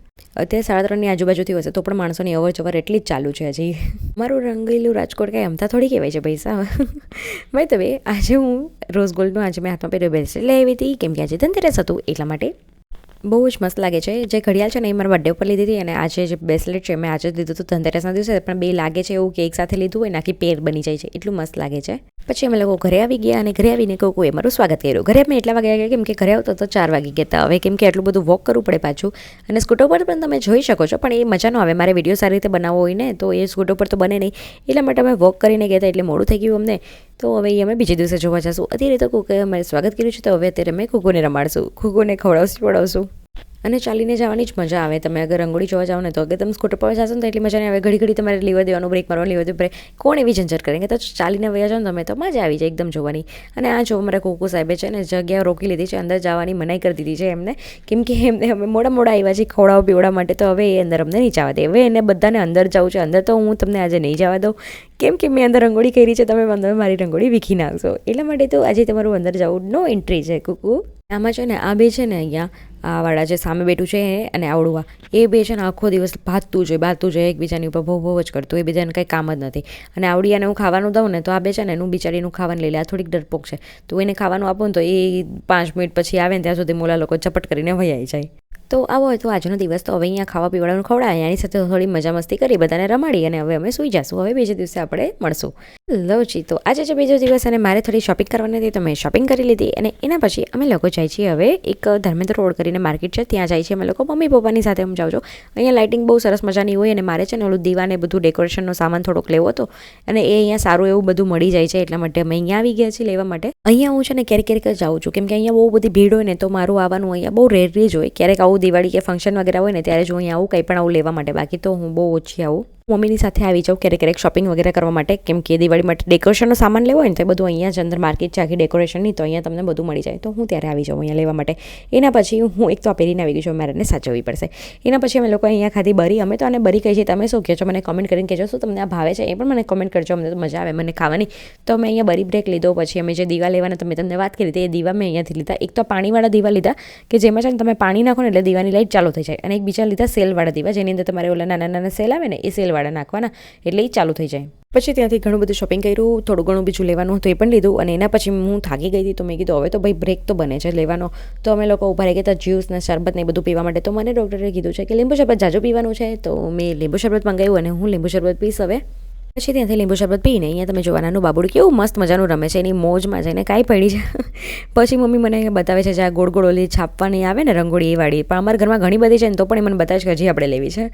અત્યારે 3:30ની આજુબાજુથી હશે તો પણ માણસોની અવર જવર એટલી જ ચાલુ છે હજી. મારું રંગીલું રાજકોટ કાંઈ અમથા થોડી કહેવાય છે પૈસા. ભાઈ તમે આજે હું રોઝ ગોલ્ડનું આજે મેં હાથમાં પહેર્યો બ્રેસલેટ લઈ આવી હતી, કેમ કે આજે ધનતેરસ હતું એટલા માટે. બહુ જ મસ્ત લાગે છે. જે ઘડિયાળ છે ને એ મારા બર્થડે ઉપર લીધી હતી, અને આજે જે બ્રેસલેટ છે મેં આજે જ લીધું હતું ધનતેરસના દિવસે. પણ બે લાગે છે એવું કે એક સાથે લીધું હોય ને આખી પેર બની જાય છે, એટલું મસ્ત લાગે છે. પછી અમે લોકો ઘરે આવી ગયા, અને ઘરે આવીને કોઈએ મારું સ્વાગત કર્યું. ઘરે અમે એટલા વાગ્યા ગયા કેમ કે ઘરે આવતો તો 4 વાગી ગયા હતા. હવે કેમ કે આટલું બધું વોક કરવું પડે પાછું, અને સ્કૂટર પર પણ તમે જોઈ શકો છો, પણ એ મજા ન આવે. મારે વિડીયો સારી રીતે બનાવવો હોય ને તો એ સ્કૂટર પર તો બને નહીં, એટલા માટે અમે વોક કરીને ગયા હતા. એટલે મોડું થઈ ગયું અમને, તો હવે અમે બીજે દિવસે જોવા જશું. અત્યારે તો કોકે અમારે સ્વાગત કર્યું છે, તો હવે અત્યારે અમે ખુગોને રમાડશું, ખુગોને ખવડાવશું પડાવશું. અને ચાલીને જવાની જ મજા આવે. તમે અગર રંગોળી જોવા જાઓ ને તો અગર તમે સ્કૂટર પર જશો ને તો એટલી મજા નહીં આવે. ઘડી ઘડી તમારે લીવર દેવાનું, બ્રેક મારવાનું, લીવર દે બ્રેક, કોણ એવી ઝંઝટ કરે? તો ચાલીને વયા જાઓ ને તમે તો મજા આવી જાય એકદમ જોવાની. અને આ જો અમારા કોકો સાહેબે છે ને જગ્યા રોકી લીધી છે, અંદર જવાની મનાઈ કરી દીધી છે એમને, કેમ કે એમને અમે મોડા આવ્યા છીએ ખવડાવવા પીવડા માટે, તો હવે એ અંદર અમને નહીં જવા દે. હવે એને બધાને અંદર જવું છે. અંદર તો હું તમને આજે નહીં જવા દઉં, કેમ કે મેં અંદર રંગોળી કરી છે, તમે અંદર મારી રંગોળી વીખી નાખશો. એટલા માટે તો આજે તમારું અંદર જવું નો એન્ટ્રી છે કુકુ. આમાં છે ને આ બે છે ને અહીંયા આ વાળા જે સામે બેઠું છે અને આવડું એ બે છે ને આખો દિવસ ભાતતું જોઈએ એકબીજાની ઉપર બહુ જ કરતું. એ બીજાને કંઈ કામ જ નથી. અને આવડિયાને હું ખાવાનું દઉં ને તો આ બે છે ને એનું બિચારીનું ખાવાનું લઈ લે. આ થોડીક ડરપોક છે, તો એને ખાવાનું આપું ને તો એ 5 મિનિટ પછી આવે ને ત્યાં સુધી મોલા લોકો ઝપટ કરીને વહી જાય. તો આવો હોય તો આજનો દિવસ તો હવે અહીંયા ખાવા પીવાનું ખવડાય, એની સાથે થોડી મજા મસ્તી કરી, બધાને રમાડી, અને હવે અમે સૂઈ જઈશું. હવે બીજે દિવસે આપણે મળશું. લવજી, તો આજે છે બીજો દિવસ, અને મારે થોડી શોપિંગ કરવાની હતી તો મેં શોપિંગ કરી લીધી. અને એના પછી અમે લોકો જાય છીએ હવે એક ધર્મેન્દ્ર રોડ કરીને માર્કેટ છે, ત્યાં જાય છીએ અમે લોકો મમ્મી પપ્પાની સાથે. હું જાઉં છું. અહીંયા લાઇટિંગ બહુ સરસ મજાની હોય, અને મારે છે ને ઓલું દીવાને બધું ડેકોરેશનનો સામાન થોડોક લેવો હતો, અને એ અહીંયા સારું એવું બધું મળી જાય છે, એટલા માટે અમે અહીંયા આવી ગયા છીએ લેવા માટે. અહીંયા હું છે ને ક્યારેક જાઉં છું, કેમ કે અહીંયા બહુ બધી ભીડ હોય ને તો મારું આવવાનું અહીંયા બહુ રેરલી જ હોય. ક્યારેક આવું દિવાળી કે ફંક્શન વગેરે હોય ને ત્યારે જ હું અહીંયા આવું કંઈ પણ આવું લેવા માટે, બાકી તો હું બહુ ઓછી આવું. મમ્મીની સાથે આવી જાઉં ક્યારેક શોપિંગ વગેરે કરવા માટે, કેમ કે દિવાળી માટે ડેકોરેશનનો સામાન લેવો હોય ને તો બધું અહીંયા જ અંદર માર્કેટ છે આખી ડેકોરેશનની, તો અહીંયા તમને બધું મળી જાય. તો હું ત્યારે આવી જાઉં અહીંયા લેવા માટે. એના પછી હું એક તો આ પહેરીને આવી ગઈ છું, મારે એને સાચવવી પડશે. એના પછી અમે લોકો અહીંયા ખાધી બરી. અમે તો આને બરી કહીએ છીએ, તમે શું કહો છો મને કમેન્ટ કરીને કહેજો. શું તમને આ ભાવે છે એ પણ મને કમેન્ટ કરજો, અમને તો મજા આવે મને ખાવાની. તો અમે અહીંયા બરી બ્રેક લીધો. પછી અમે જે દીવા લેવાના તમે તમને વાત કરી હતી એ દીવા મેં અહીંયાથી લીધા. એક તો પાણીવાળા દીવા લીધા કે જેમાં છે ને તમે પાણી નાખો ને એટલે દીવાની લાઈટ ચાલુ થઈ જાય, અને એક બીજા લીધા સેલવાળા દીવા, જેની અંદર તમારે ઓલા નાના સેલ આવે ને એ સેલવાળા નાખવાના એટલે એ ચાલુ થઈ જાય. પછી ત્યાંથી ઘણું બધું શોપિંગ કર્યું, થોડું ઘણું બીજું લેવાનું હતું એ પણ લીધું. અને એના પછી હું થાકી ગઈ હતી, તો મેં કીધું હવે તો ભાઈ બ્રેક તો બને છે લેવાનો. તો અમે લોકો ઉભા રહી ગયા હતા જ્યુસ ને શરબત ને બધું પીવા માટે. તો મને ડૉક્ટરે કીધું છે કે લીંબુ શરબત જાજુ પીવાનું છે, તો મેં લીંબુ શરબત મંગાવ્યું, અને હું લીંબુ શરબત પીશ હવે. પછી ત્યાંથી લીંબુ શરબત પીને અહીંયા તમે જોવા નાનું બાબુડું કેવું મસ્ત મજાનું રમે છે, એની મોજમાં જઈને કાંઈ પડી છે. પછી મમ્મી મને બતાવે છે જ્યાં ગોળ ઓલી છાપવાની આવે ને રંગોળી એ વાળી, પણ અમારા ઘરમાં ઘણી બધી છે ને તો પણ એ મને બતાવે છે કે હજી આપણે લેવી છે.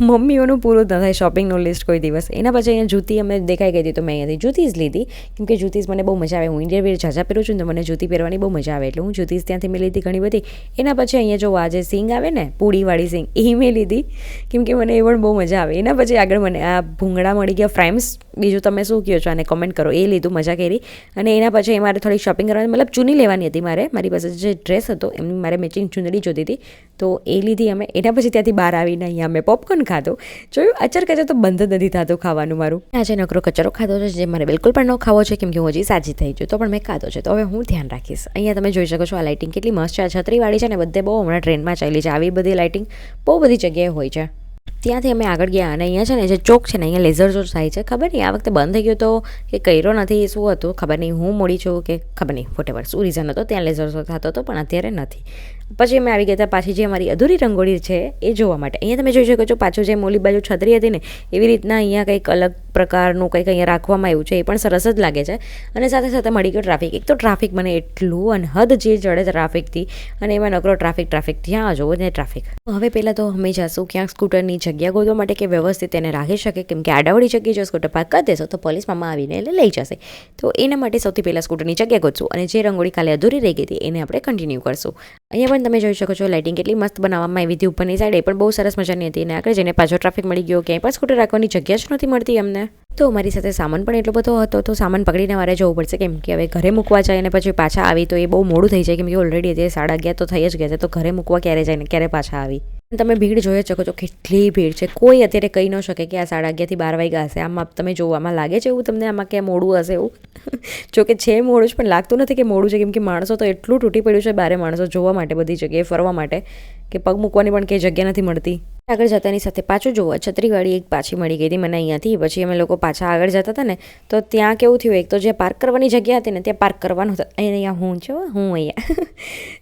મમ્મીઓનું પૂરું ન થાય શોપિંગનું લિસ્ટ કોઈ દિવસ. એના પછી અહીંયા જૂતી અમે દેખાઈ ગઈ હતી, તો મેં અહીંયાથી જૂતીઝ લીધી, કેમ કે જૂતીઝ મને બહુ મજા આવે. હું ઇન્ડિયન વેર ઝાઝા પહેરું છું ને તો મને જૂતી પહેરવાની બહુ મજા આવે, એટલે હું જૂતીઝ ત્યાંથી મેં લીધી ઘણી બધી. એના પછી અહીંયા જો આ જે સિંગ આવે ને પૂડીવાળી સિંગ એ મેં લીધી, કેમ કે મને એ પણ બહુ મજા આવે. એના પછી આગળ મને આ ભૂંગળા મળી ગયા ફ્રેમ્સ. બીજું તમે શું કહો છો આને કોમેન્ટ કરો. એ લીધું, મજા કરી. અને એના પછી મારે થોડી શોપિંગ કરવાની, મતલબ ચૂની લેવાની હતી મારે. મારી પાસે જે ડ્રેસ હતો એમની મારે મેચિંગ ચૂંદડી જોતી હતી, તો એ લીધી અમે. એના પછી ત્યાંથી બહાર આવીને અહીંયા અમે પોપકોર્ન ખાધો. જોયું અચર કચર તો બંધ જ નથી થતું ખાવાનું મારું. આજે નકરો કચરો ખાધો છે જે મારે બિલકુલ પણ ન ખાવો છે, કેમ કે હું હજી સાજી થઈ છું, તો પણ મેં ખાધો છે, તો હવે હું ધ્યાન રાખીશ. અહીંયા તમે જોઈ શકો છો આ લાઇટિંગ કેટલી મસ્ત છે. આ છત્રીવાળી છે ને બધે બહુ હમણાં ટ્રેન્ડમાં ચાલી છે. આવી બધી લાઇટિંગ બહુ બધી જગ્યાએ હોય છે. ત્યાંથી અમે આગળ ગયા, અને અહીંયા છે ને જે ચોક છે ને અહીંયા લેઝર શો થાય છે. ખબર નહીં આ વખતે બંધ થઈ ગયો તો કે કર્યો નથી, શું હતું ખબર નહીં. હું મોડી છું કે ખબર નહીં, વોટેવર શું રીઝન હતો, ત્યાં લેઝર શો થતો હતો પણ અત્યારે નથી. પછી અમે આવી ગયા હતા પાછી જે અમારી અધૂરી રંગોળી છે એ જોવા માટે. અહીંયા તમે જોઈ શકો છો પાછું જે મોલી બાજુ છત્રી હતી ને એવી રીતના અહીંયા કંઈક અલગ પ્રકારનું કંઈક અહીંયા રાખવામાં આવ્યું છે, એ પણ સરસ જ લાગે છે. અને સાથે સાથે મળી ગયો ટ્રાફિક. એક તો ટ્રાફિક મને એટલું અનહદ જે ચડે ટ્રાફિકથી, અને એમાં નકરો ટ્રાફિક ત્યાં જોવો ને ટ્રાફિક. હવે પહેલાં તો અમે જાશું ક્યાંક સ્કૂટરની જગ્યા ગોતવા માટે કે વ્યવસ્થિત એને રાખી શકે, કેમ કે આડાવડી જગ્યાએ જો સ્કૂટર પાર્ક કરી દેશો તો પોલીસ મામા આવીને એટલે લઈ જશે. તો એના માટે સૌથી પહેલાં સ્કૂટરની જગ્યા ગોતશું, અને જે રંગોળી કાલે અધૂરી રહી ગઈ હતી એને આપણે કન્ટિન્યુ કરશું. અહીંયા પણ તમે જોઈ શકો છો લાઇટિંગ કેટલી મસ્ત બનાવવામાં આવી હતી ઉપરની સાઈડ, એ પણ બહુ સરસ મજાની હતી. અને આગળ જઈને પાછો ટ્રાફિક મળી ગયો, ક્યાંય પણ સ્કૂટર રાખવાની જગ્યા જ નથી મળતી અમને. તો મારી સાથે સામાન પણ એટલો બધો હતો, તો સામાન પકડીને મારે જવું પડશે, કેમ કે હવે ઘરે મૂકવા જાય અને પછી પાછા આવી તો એ બહુ મોડું થઈ જાય, કેમ કે ઓલરેડી તે 11:30 તો થઈ જ ગયા છે. તો ઘરે મૂકવા ક્યારે જાય ને ક્યારે પાછા આવી. તમે ભીડ જોઈ શકો છો, કેટલી ભીડ છે. કોઈ અત્યારે કહી ન શકે કે આ 11:30 થી 12 વાગ્યા હશે. આમાં તમે જોવો, આમાં લાગે છે એવું તમને આમાં કે મોડું હશે એવું? જોકે છે મોડું જ, પણ લાગતું નથી કે મોડું છે, કેમ કે માણસો તો એટલું તૂટી પડ્યું છે બારે માણસો જોવા માટે, બધી જગ્યાએ ફરવા માટે, કે પગ મૂકવાની પણ કંઈ જગ્યા નથી મળતી. આગળ જતાની સાથે પાછું જોવા છત્રીવાળી એક પાછી મળી ગઈ હતી મને અહીંયાથી. પછી અમે લોકો પાછા આગળ જતા હતા ને તો ત્યાં કેવું થયું, એક તો જે પાર્ક કરવાની જગ્યા હતી ને ત્યાં પાર્ક કરવાનું હતું. અહીંયા હું અહીંયા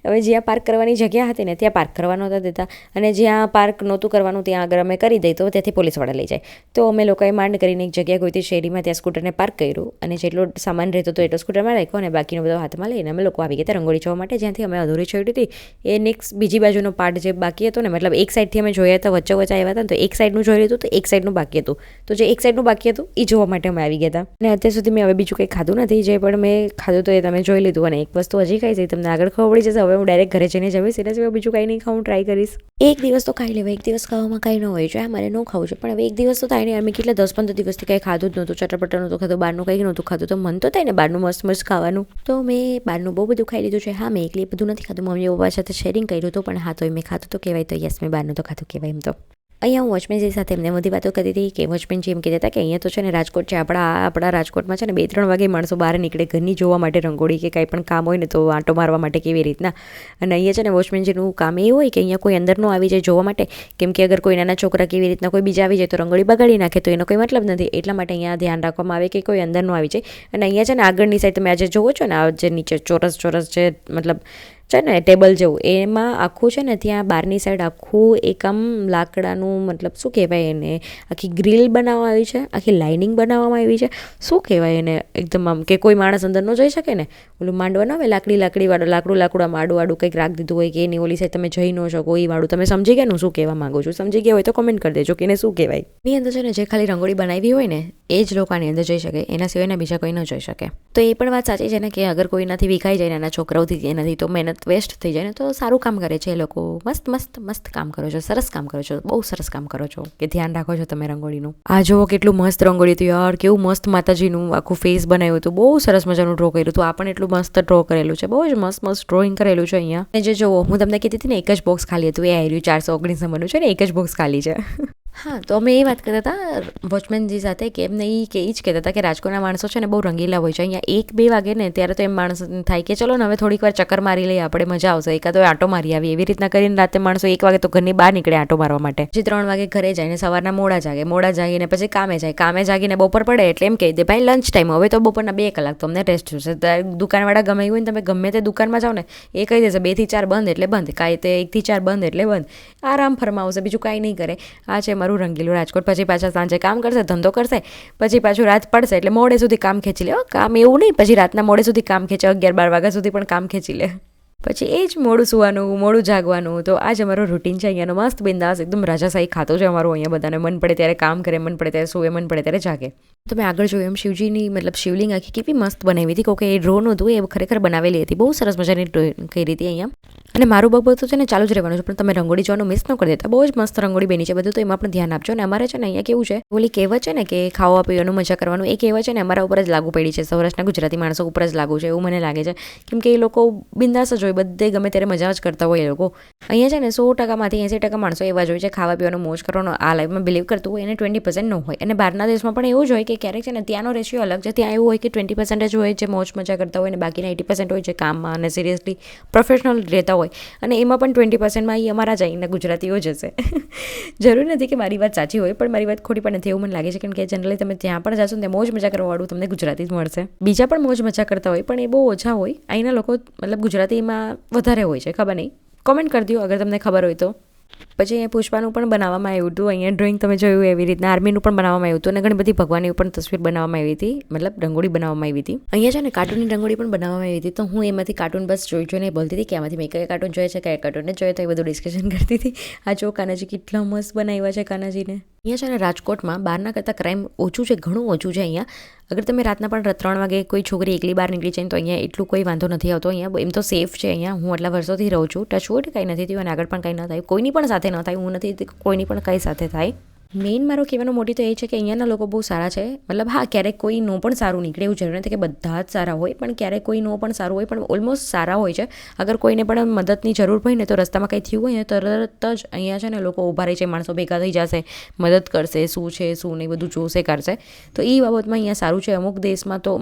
હવે જ્યાં પાર્ક કરવાની જગ્યા હતી ને ત્યાં પાર્ક કરવા નહોતા દેતા, અને જ્યાં પાર્ક નહોતું કરવાનું ત્યાં આગળ અમે કરી દઈ તો ત્યાંથી પોલીસવાળા લઈ જાય. તો અમે લોકોએ માંડ કરીને એક જગ્યા કોઈ શેરીમાં ત્યાં સ્કૂટરને પાર્ક કર્યું, અને જેટલો સામાન રહેતો હતો એટલો સ્કૂટરમાં રાખ્યો, અને બાકીનો બધો હાથમાં લઈને અમે લોકો આવી ગયા રંગોળી જોવા માટે, જ્યાંથી અમે અધૂરી છોડી હતી. એ નેક્સ્ટ બીજી બાજુનો પાર્ટ જે બાકી હતો ને, મતલબ એક સાઈડથી અમે જોયા હતા, વચ્ચે આવ્યા હતા, તો એક સાઈડનું જોઈ લીધું, તો એક સાઈડનું બાકી હતું. તો જે એક સાઈડનું બાકી હતું એ જોવા માટે અમે આવી ગયા હતા. અને અત્યાર સુધી મેં હવે બીજું કંઈ ખાધું નથી, જે પણ મેં ખાધું તો એ તમે જોઈ લીધું. અને એક વસ્તુ હજી ખાઈ છે, તમને આગળ ખબર પડી જશે. હવે હું ડાયરેક્ટ ઘરે જઈને જમીશ, એના સિવાય બીજું કંઈ નહીં ખાવું ટ્રાય કરીશ. એક દિવસ તો ખાઈ લેવાય, એક દિવસ ખાવામાં કંઈ ન હોય છે, મારે ન ખાવું છે. પણ હવે એક દિવસ તો થાય ને, અમે કેટલા 10-15 દિવસથી કંઈ ખાધું જ નહોતું, ચટપટર નહોતું ખાધું, બહારનું કંઈ નહોતું ખાધું, તો મન તો થાય ને બહારનું મસ્ત મસ્ત ખાવાનું. તો મેં બહારનું બહુ બધું ખાઈ લીધું છે. હા, મેં એકલી બધું નથી ખાધું, મમ્મી પપ્પા સાથે શેરિંગ કર્યું હતું, પણ હા તો મેં ખાધું તો કહેવાય, તો યસ મેં બહારનું તો ખાધું કહેવાય. એમ તો અહીંયા હું વોચમેનજી સાથે એમને બધી વાતો કરી હતી કે વોચમેનજી એમ કહેતા હતા કે અહીંયા તો છે ને રાજકોટ છે, આપણા રાજકોટમાં છે ને 2-3 વાગે માણસો બહાર નીકળે ઘરની જોવા માટે રંગોળી, કે કાંઈ પણ કામ હોય ને તો આંટો મારવા માટે કેવી રીતના. અને અહીંયા છે ને વોચમેનજીનું કામ એવું હોય કે અહીંયા કોઈ અંદર ન આવી જાય જોવા માટે, કેમ કે અગર કોઈ નાના છોકરા કેવી રીતના કોઈ બીજા આવી જાય તો રંગોળી બગાડી નાખે, તો એનો કોઈ મતલબ નથી. એટલા માટે અહીંયા ધ્યાન રાખવામાં આવે કે કોઈ અંદર ન આવી જાય. અને અહીંયા છે ને આગળની સાઈડ તમે આજે જોવો છો ને, આ જે નીચે ચોરસ છે, મતલબ છે ને ટેબલ જેવું, એમાં આખું છે ને ત્યાં બહારની સાઈડ આખું એક આમ લાકડાનું, મતલબ શું કહેવાય એને, આખી ગ્રીલ બનાવવામાં આવી છે, આખી લાઇનિંગ બનાવવામાં આવી છે. શું કહેવાય એને, એકદમ આમ કે કોઈ માણસ અંદર ન જઈ શકે ને, ઓલું માંડવાનું આવે લાકડીવાળું, લાકડું આમ આડું કંઈક રાખ દીધું હોય કે એની ઓલી સાઈડ તમે જઈ ન શકો એ વાળું. તમે સમજી ગયા શું કહેવા માંગુ છું? સમજી ગયા હોય તો કમેન્ટ કરી દેજો કે એને શું કહેવાય. એની અંદર છે ને જે ખાલી રંગોળી બનાવી હોય ને એ જ લોકો આની અંદર જઈ શકે, એના સિવાયના બીજા કોઈ ન જઈ શકે. તો એ પણ વાત સાચી છે ને કે અગર કોઈનાથી વિખાઈ જાય, નાના છોકરાઓથી એનાથી તો મહેનત વેસ્ટ થઈ જાય ને. તો સારું કામ કરે છે એ લોકો, મસ્ત કામ કરો છો, સરસ કામ કરો છો, બહુ સરસ કામ કરો છો કે ધ્યાન રાખો છો તમે રંગોળીનું. આ જુઓ કેટલું મસ્ત રંગોળી હતું યાર, કેવું મસ્ત માતાજીનું આખું ફેસ બનાવ્યું હતું, બહુ સરસ મજાનું ડ્રો કર્યું હતું. આ પણ એટલું મસ્ત ડ્રો કરેલું છે, બહુ જ મસ્ત ડ્રોઈંગ કરેલું છે અહીંયા. અને જે જુઓ હું તમને કીધી હતી ને, એક જ બોક્સ ખાલી હતું, એ આવ્યું 419 નંબરનું છે ને, એક જ બોક્સ ખાલી છે. હા, તો અમે એ વાત કરતા હતા વોચમેનજી સાથે કે એમને એ જ કહેતા હતા કે રાજકોટના માણસો છે ને બહુ રંગીલા હોય છે. અહીંયા 1-2 વાગે ને ત્યારે તો એમ માણસ થાય કે ચલો ને હવે થોડીક વાર ચક્કર મારી લઈએ, આપણે મજા આવશે, એકાદો આંટો મારી આવી. એવી રીતના કરીને રાતે માણસો 1 વાગે તો ઘરની બહાર નીકળે આંટો મારવા માટે. પછી 3 વાગે ઘરે જાય ને સવારના મોડા જાગીને પછી કામે જાગીને બપોર પડે એટલે એમ કહી દે ભાઈ લંચ ટાઈમ, હવે તો બપોરના 2 કલાક તો અમને રેસ્ટ જોશે. દુકાનવાળા ગમે હોય ને, તમે ગમે તે દુકાનમાં જાઓ ને એ કહી દેશે 2 થી 4 બંધ એટલે બંધ, કાંઈ તે 1 થી 4 બંધ એટલે બંધ. આરામ ફરમાવશે, બીજું કાંઈ નહીં કરે. આ છે મારું રંગીલું રાજકોટ. પછી પાછા સાંજે કામ કરશે, ધંધો કરશે, પછી પાછું રાત પડશે એટલે મોડે સુધી કામ ખેંચી લે. કામ એવું નહીં પછી રાતના મોડે સુધી કામ ખેંચે, 11-12 વાગ્યા સુધી પણ કામ ખેંચી લે. પછી એ જ મોડું સુવાનું, મોડું જાગવાનું. તો આ જ અમારો રૂટીન છે અહીંયાનો. મસ્ત બિંદાસ એકદમ રાજાશાહી ખાતો છે અમારું અહીંયા. બધાને મન પડે ત્યારે કામ કરે, મન પડે ત્યારે સુવે, મન પડે ત્યારે જાગે. તમે આગળ જોયું એમ શિવજીની મતલબ શિવલિંગ આખી કેવી મસ્ત બનાવી હતી. કે એ ડ્રો નહોતું, એ ખરેખર બનાવેલી હતી, બહુ સરસ મજાની કરી હતી અહીંયા. અને મારું બબો તો છે ને ચાલુ જ રહેવાનું છે, પણ તમે રંગોળી જોવાનું મિસ ન કરી દેતા. બહુ જ મસ્ત રંગોળી બની છે બધું, તો એમાં પણ ધ્યાન આપજો. અને અમારે છે ને અહીંયા કેવું છે, ઓલી કહેવત છે ને કે ખાવા પીવાનું મજા કરવાનું, એ કહેવત છે ને અમારા ઉપર જ લાગુ પડી છે, સૌરાષ્ટ્રના ગુજરાતી માણસો ઉપર જ લાગુ છે એવું મને લાગે છે. કેમ કે એ લોકો બિંદાસ જ હોય, બધે ગમે ત્યારે મજા જ કરતા હોય એ લોકો. અહીંયા છે ને 100%માંથી 80% માણસો એવા જ હોય છે ખાવા પીવાનું મોજ કરવાનો આ લાઈફમાં બિલીવ કરતું હોય, એને 20% ન હોય. અને બહારના દેશમાં પણ એવું જ હોય કે ક્યારેક છે ને ત્યાંનો રેશિયો અલગ છે. ત્યાં એવું હોય કે 20% જ હોય જે મોજ મજા કરતા હોય, અને બાકીના 80% હોય જે કામમાં અને સિરિયસલી પ્રોફેશનલ રહેતા હોય. અને એમાં પણ 20%માં એ અમારા જ અહીંના ગુજરાતીઓ જ હશે. જરૂર નથી કે મારી વાત સાચી હોય, પણ મારી વાત ખોટી પણ નથી એવું મને લાગે છે. કેમ કે જનરલી તમે ત્યાં પણ જશો ને ત્યાં મોજ મજા કરવાવાળું તમને ગુજરાતી જ મળશે. બીજા પણ મોજ મજા કરતા હોય પણ એ બહુ ઓછા હોય. અહીંના લોકો મતલબ ગુજરાતીમાં વધારે હોય છે, ખબર નહીં, કોમેન્ટ કરી દો અગર તમને ખબર હોય તો. પછી અહીંયા પુષ્પાનું પણ બનાવવામાં આવ્યું હતું. અહીંયા ડ્રોઈંગ તમે જોયું એવી રીતના આર્મીનું પણ બનાવવામાં આવ્યું હતું અને ઘણી બધી ભગવાનની પણ તસવીર બનાવવામાં આવી હતી, મતલબ રંગોળી બનાવવામાં આવી હતી. અહીંયા છે ને કાર્ટૂનની રંગોળી પણ બનાવવામાં આવી હતી. તો હું એમાંથી કાર્ટૂન બસ જોઈને બોલતી હતી કે આમાંથી મેં કયા કાર્ટૂન જોઈએ છે, કયા કાર્ટૂનને જોઈએ, તો એ બધું ડિસ્કશન કરતી હતી. આ જો કાનાજી કેટલા મસ્ત બનાવ્યા છે કાનાજીને. અહીંયા છે ને રાજકોટમાં બહારના કરતાં ક્રાઇમ ઓછું છે, ઘણું ઓછું છે અહીંયા. અગર તમે રાતના પણ 3 વાગે કોઈ છોકરી એકલી બહાર નીકળી જાય તો અહીંયા એટલું કોઈ વાંધો નથી આવતો. અહીંયા એમ તો સેફ છે. અહીંયા હું આટલા વર્ષોથી રહું છું, ટચવુડ કંઈ નથી થયું અને આગળ પણ કંઈ ન થાય, કોઈની પણ સાથે ન થાય. હું નથી કોઈની પણ કંઈ સાથે થાય. મેઇન મારો કહેવાનો મોટી તો એ છે કે અહીંયાના લોકો બહુ સારા છે. મતલબ હા, ક્યારેક કોઈ નો પણ સારું નીકળે એવું જરૂર નથી કે બધા જ સારા હોય, પણ ક્યારેક કોઈ નો પણ સારું હોય, પણ ઓલમોસ્ટ સારા હોય છે. અગર કોઈને પણ મદદની જરૂર હોય ને તો રસ્તામાં કંઈ થયું હોય ને તરત જ અહીંયા છે ને લોકો ઊભા રહે છે, માણસો ભેગા થઈ જશે, મદદ કરશે, શું છે શું નહીં બધું જોશે કરશે. તો એ બાબતમાં અહીંયા સારું છે. અમુક દેશમાં તો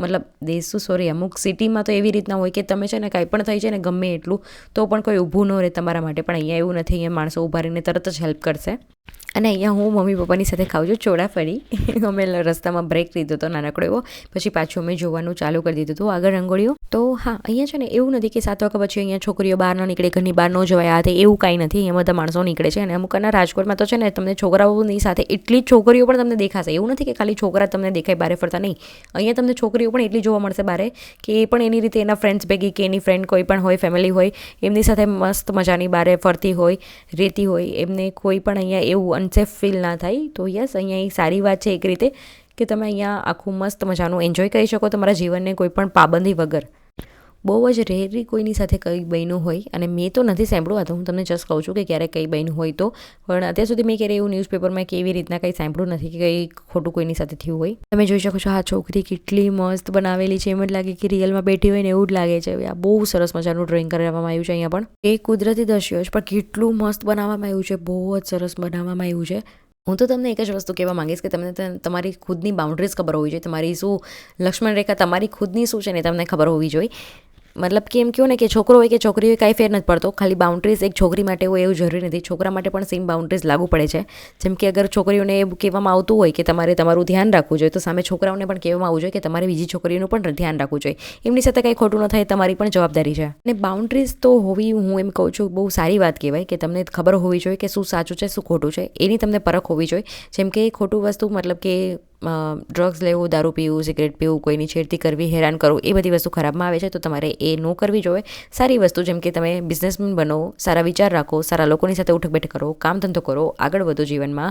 અમુક સિટીમાં તો એવી રીતના હોય કે તમે છે ને કાંઈ પણ થઈ જાય ને ગમે એટલું તો પણ કોઈ ઊભું ન રહે તમારા માટે, પણ અહીંયા એવું નથી. અહીંયા માણસો ઊભા રહીને તરત જ હેલ્પ કરશે. અને અહીંયા હું મમ્મી પપ્પાની સાથે ખાઉં છું ચોળાફળી. અમે રસ્તામાં બ્રેક લીધો હતો નાનકડો એવો, પછી પાછું અમે જોવાનું ચાલુ કરી દીધું હતું આગળ રંગોળીઓ. તો હા, અહીંયા છે ને એવું નથી કે 7 વાગ્યા પછી અહીંયા છોકરીઓ બહાર ન નીકળે, ઘરની બહાર ન જવાય, આ એવું કાંઈ નથી. અહીંયા બધા માણસો નીકળે છે. અને અમુકના રાજકોટમાં તો છે ને તમને છોકરાઓની સાથે એટલી જ છોકરીઓ પણ તમને દેખાશે. એવું નથી કે ખાલી છોકરા તમને દેખાય બારે ફરતા, નહીં. અહીંયા તમને છોકરીઓ પણ એટલી જોવા મળશે બારે કે એ પણ એની રીતે એના ફ્રેન્ડ્સ ભેગી કે એની ફ્રેન્ડ કોઈ પણ હોય, ફેમિલી હોય, એમની સાથે મસ્ત મજાની બારે ફરતી હોય, રહેતી હોય. એમને કોઈ પણ અહીંયા એવું અનસેફ ફીલ ના થાય. તો યસ, અહીંયા એક સારી વાત છે એક રીતે કે તમે અહીંયા આખું મસ્ત મજાનું એન્જોય કરી શકો તમારા જીવનને કોઈ પણ પાબંદી વગર. બહુ જ રેરી કોઈની સાથે કંઈ બન્યું હોય, અને મેં તો નથી સાંભળ્યું. આ તો હું તમને જસ્ટ કહું છું કે ક્યારેક કંઈ બન્યું હોય તો, પણ અત્યાર સુધી મેં ક્યારેય એવું ન્યૂઝપેપરમાં કે એવી રીતના કંઈ સાંભળ્યું નથી કે કંઈ ખોટું કોઈની સાથે થયું હોય. તમે જોઈ શકો છો આ છોકરી કેટલી મસ્ત બનાવેલી છે. એમ જ લાગે કે રિયલમાં બેઠી હોય ને એવું જ લાગે છે. આ બહુ સરસ મજાનું ડ્રોઈંગ કરવામાં આવ્યું છે અહીંયા પણ. એ કુદરતી દ્રશ્યો છે પણ કેટલું મસ્ત બનાવવામાં આવ્યું છે, બહુ જ સરસ બનાવવામાં આવ્યું છે. હું તો તમને એક જ વસ્તુ કહેવા માંગીશ કે તમને તમારી ખુદની બાઉન્ડ્રીઝ ખબર હોવી જોઈએ. તમારી શું લક્ષ્મણ રેખા તમારી ખુદની શું છે ને તમને ખબર હોવી જોઈએ. મતલબ કે એમ કહો ને કે છોકરો હોય કે છોકરી હોય કાંઈ ફેર નથી પડતો. ખાલી બાઉન્ડ્રીઝ એક છોકરી માટે હોય એવું જરૂરી નથી, છોકરા માટે પણ સેમ બાઉન્ડ્રીઝ લાગુ પડે છે. જેમ કે અગર છોકરીઓને એવું કહેવામાં આવતું હોય કે તમારે તમારું ધ્યાન રાખવું જોઈએ, તો સામે છોકરાઓને પણ કહેવામાં આવવું જોઈએ કે તમારે બીજી છોકરીઓનું પણ ધ્યાન રાખવું જોઈએ. એમની સાથે કંઈ ખોટું ન થાય, તમારી પણ જવાબદારી છે. અને બાઉન્ડ્રીઝ તો હોવી, હું એમ કહું છું, બહુ સારી વાત કહેવાય કે તમને ખબર હોવી જોઈએ કે શું સાચું છે શું ખોટું છે, એની તમને પરખ હોવી જોઈએ. જેમ કે ખોટું વસ્તુ મતલબ કે ડ્રગ્સ લેવું, દારૂ પીવું, સિગરેટ પીવું, કોઈની છેડતી કરવી, હેરાન કરવું, એ બધી વસ્તુ ખરાબમાં આવે છે. તો તમારે એ ન કરવી જોઈએ. સારી વસ્તુ જેમ કે તમે બિઝનેસમેન બનો, સારા વિચાર રાખો, સારા લોકોની સાથે ઉઠક બેઠક કરો, કામ ધંધો કરો, આગળ વધો જીવનમાં,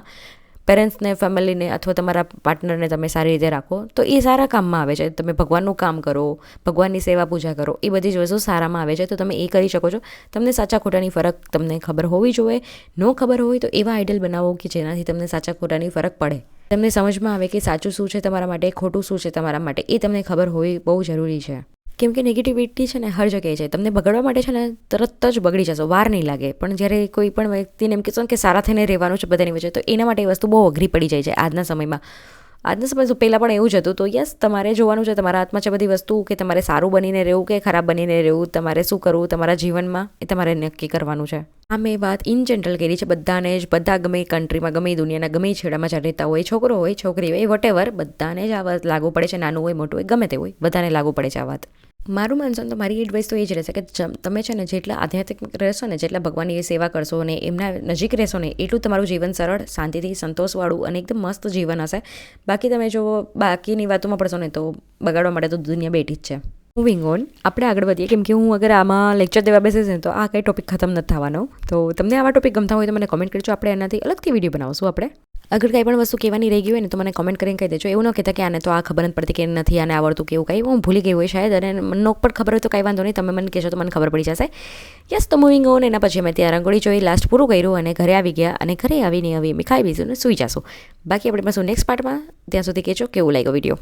પેરેન્ટ્સને, ફેમિલીને અથવા તમારા પાર્ટનરને તમે સારી રીતે રાખો, તો એ સારા કામમાં આવે છે. તમે ભગવાનનું કામ કરો, ભગવાનની સેવા પૂજા કરો, એ બધી જ વસ્તુ સારામાં આવે છે. તો તમે એ કરી શકો છો. તમને સાચા ખોટાની ફરક તમને ખબર હોવી જોઈએ. ન ખબર હોય તો એવા આઈડલ બનાવો કે જેનાથી તમને સાચા ખોટાની ફરક પડે, તમને સમજમાં આવે કે સાચું શું છે તમારા માટે, ખોટું શું છે તમારા માટે, એ તમને ખબર હોવી બહુ જરૂરી છે. કેમ કે નેગેટિવિટી છે ને હર જગ્યાએ છે. તમને બગડવા માટે છે ને તરત જ બગડી જશો, વાર નહીં લાગે. પણ જ્યારે કોઈ પણ વ્યક્તિને એમ કહેશો કે સારા થઈને રહેવાનું છે બધાની વચ્ચે, તો એના માટે એ વસ્તુ બહુ અઘરી પડી જાય છે આજના સમયમાં. આજના સમય પહેલાં પણ એવું જ હતું. તો યસ, તમારે જોવાનું છે, તમારા હાથમાં છે બધી વસ્તુ કે તમારે સારું બનીને રહેવું કે ખરાબ બનીને રહેવું, તમારે શું કરવું તમારા જીવનમાં, એ તમારે નક્કી કરવાનું છે. આ મેં વાત ઇન જનરલ કરી છે બધાને જ. બધા ગમે કન્ટ્રીમાં, ગમે દુનિયાના ગમે છેડામાં જ્યાં રહેતા હોય, છોકરો હોય છોકરી હોય વટેવર, બધાને જ આ વાત લાગુ પડે છે. નાનું હોય મોટું હોય ગમે તે હોય, બધાને લાગુ પડે છે આ વાત. મારું માનશો તો મારી એડવાઇસ તો એ જ રહેશે કે તમે છે ને જેટલા આધ્યાત્મિક રહેશો ને, જેટલા ભગવાનની સેવા કરશો ને, એમના નજીક રહેશો ને, એટલું તમારું જીવન સરળ, શાંતિથી, સંતોષવાળું અને એકદમ મસ્ત જીવન હશે. બાકી તમે જો બાકીની વાતોમાં પડશો ને તો બગાડવા માટે તો દુનિયા બેઠી જ છે. મૂવિંગ ઓન, આપણે આગળ વધીએ. કેમ કે હું અગર આમાં લેક્ચર દેવા બેસીશ ને તો આ કંઈ ટોપિક ખતમ નથી થવાનો. તો તમને આવા ટોપિક ગમતા હોય તો મને કોમેન્ટ કરજો. આપણે એનાથી અલગથી વિડીયો બનાવશું. આપણે અગર કંઈ પણ વસ્તુ કહેવાની રહી ગઈ હોય ને તો મને કોમેન્ટ કરીને કહી દેજો. એવું ન કહેતા કે આને તો આ ખબર નથી પડતી કે નથી આને આવડતું કે એવું કંઈ, હું ભૂલી ગઈ હોય શાયદ, અને મને પણ ખબર હોય તો કાંઈ વાંધો નહીં, તમે મને કહેશો તો મને ખબર પડી જશે. યસ, તો મૂવિંગ ઓન. એના પછી અમે ત્યાં રંગોળી જોઈ, લાસ્ટ પૂરું કર્યું અને ઘરે આવી ગયા. અને ઘરે આવીને હવે અમે ખાઈ બીજું ને સૂઈ જશું. બાકી આપણે પાછું નેક્સ્ટ પાર્ટમાં. ત્યાં સુધી કહેજો કેવું લાગ્યો વિડીયો.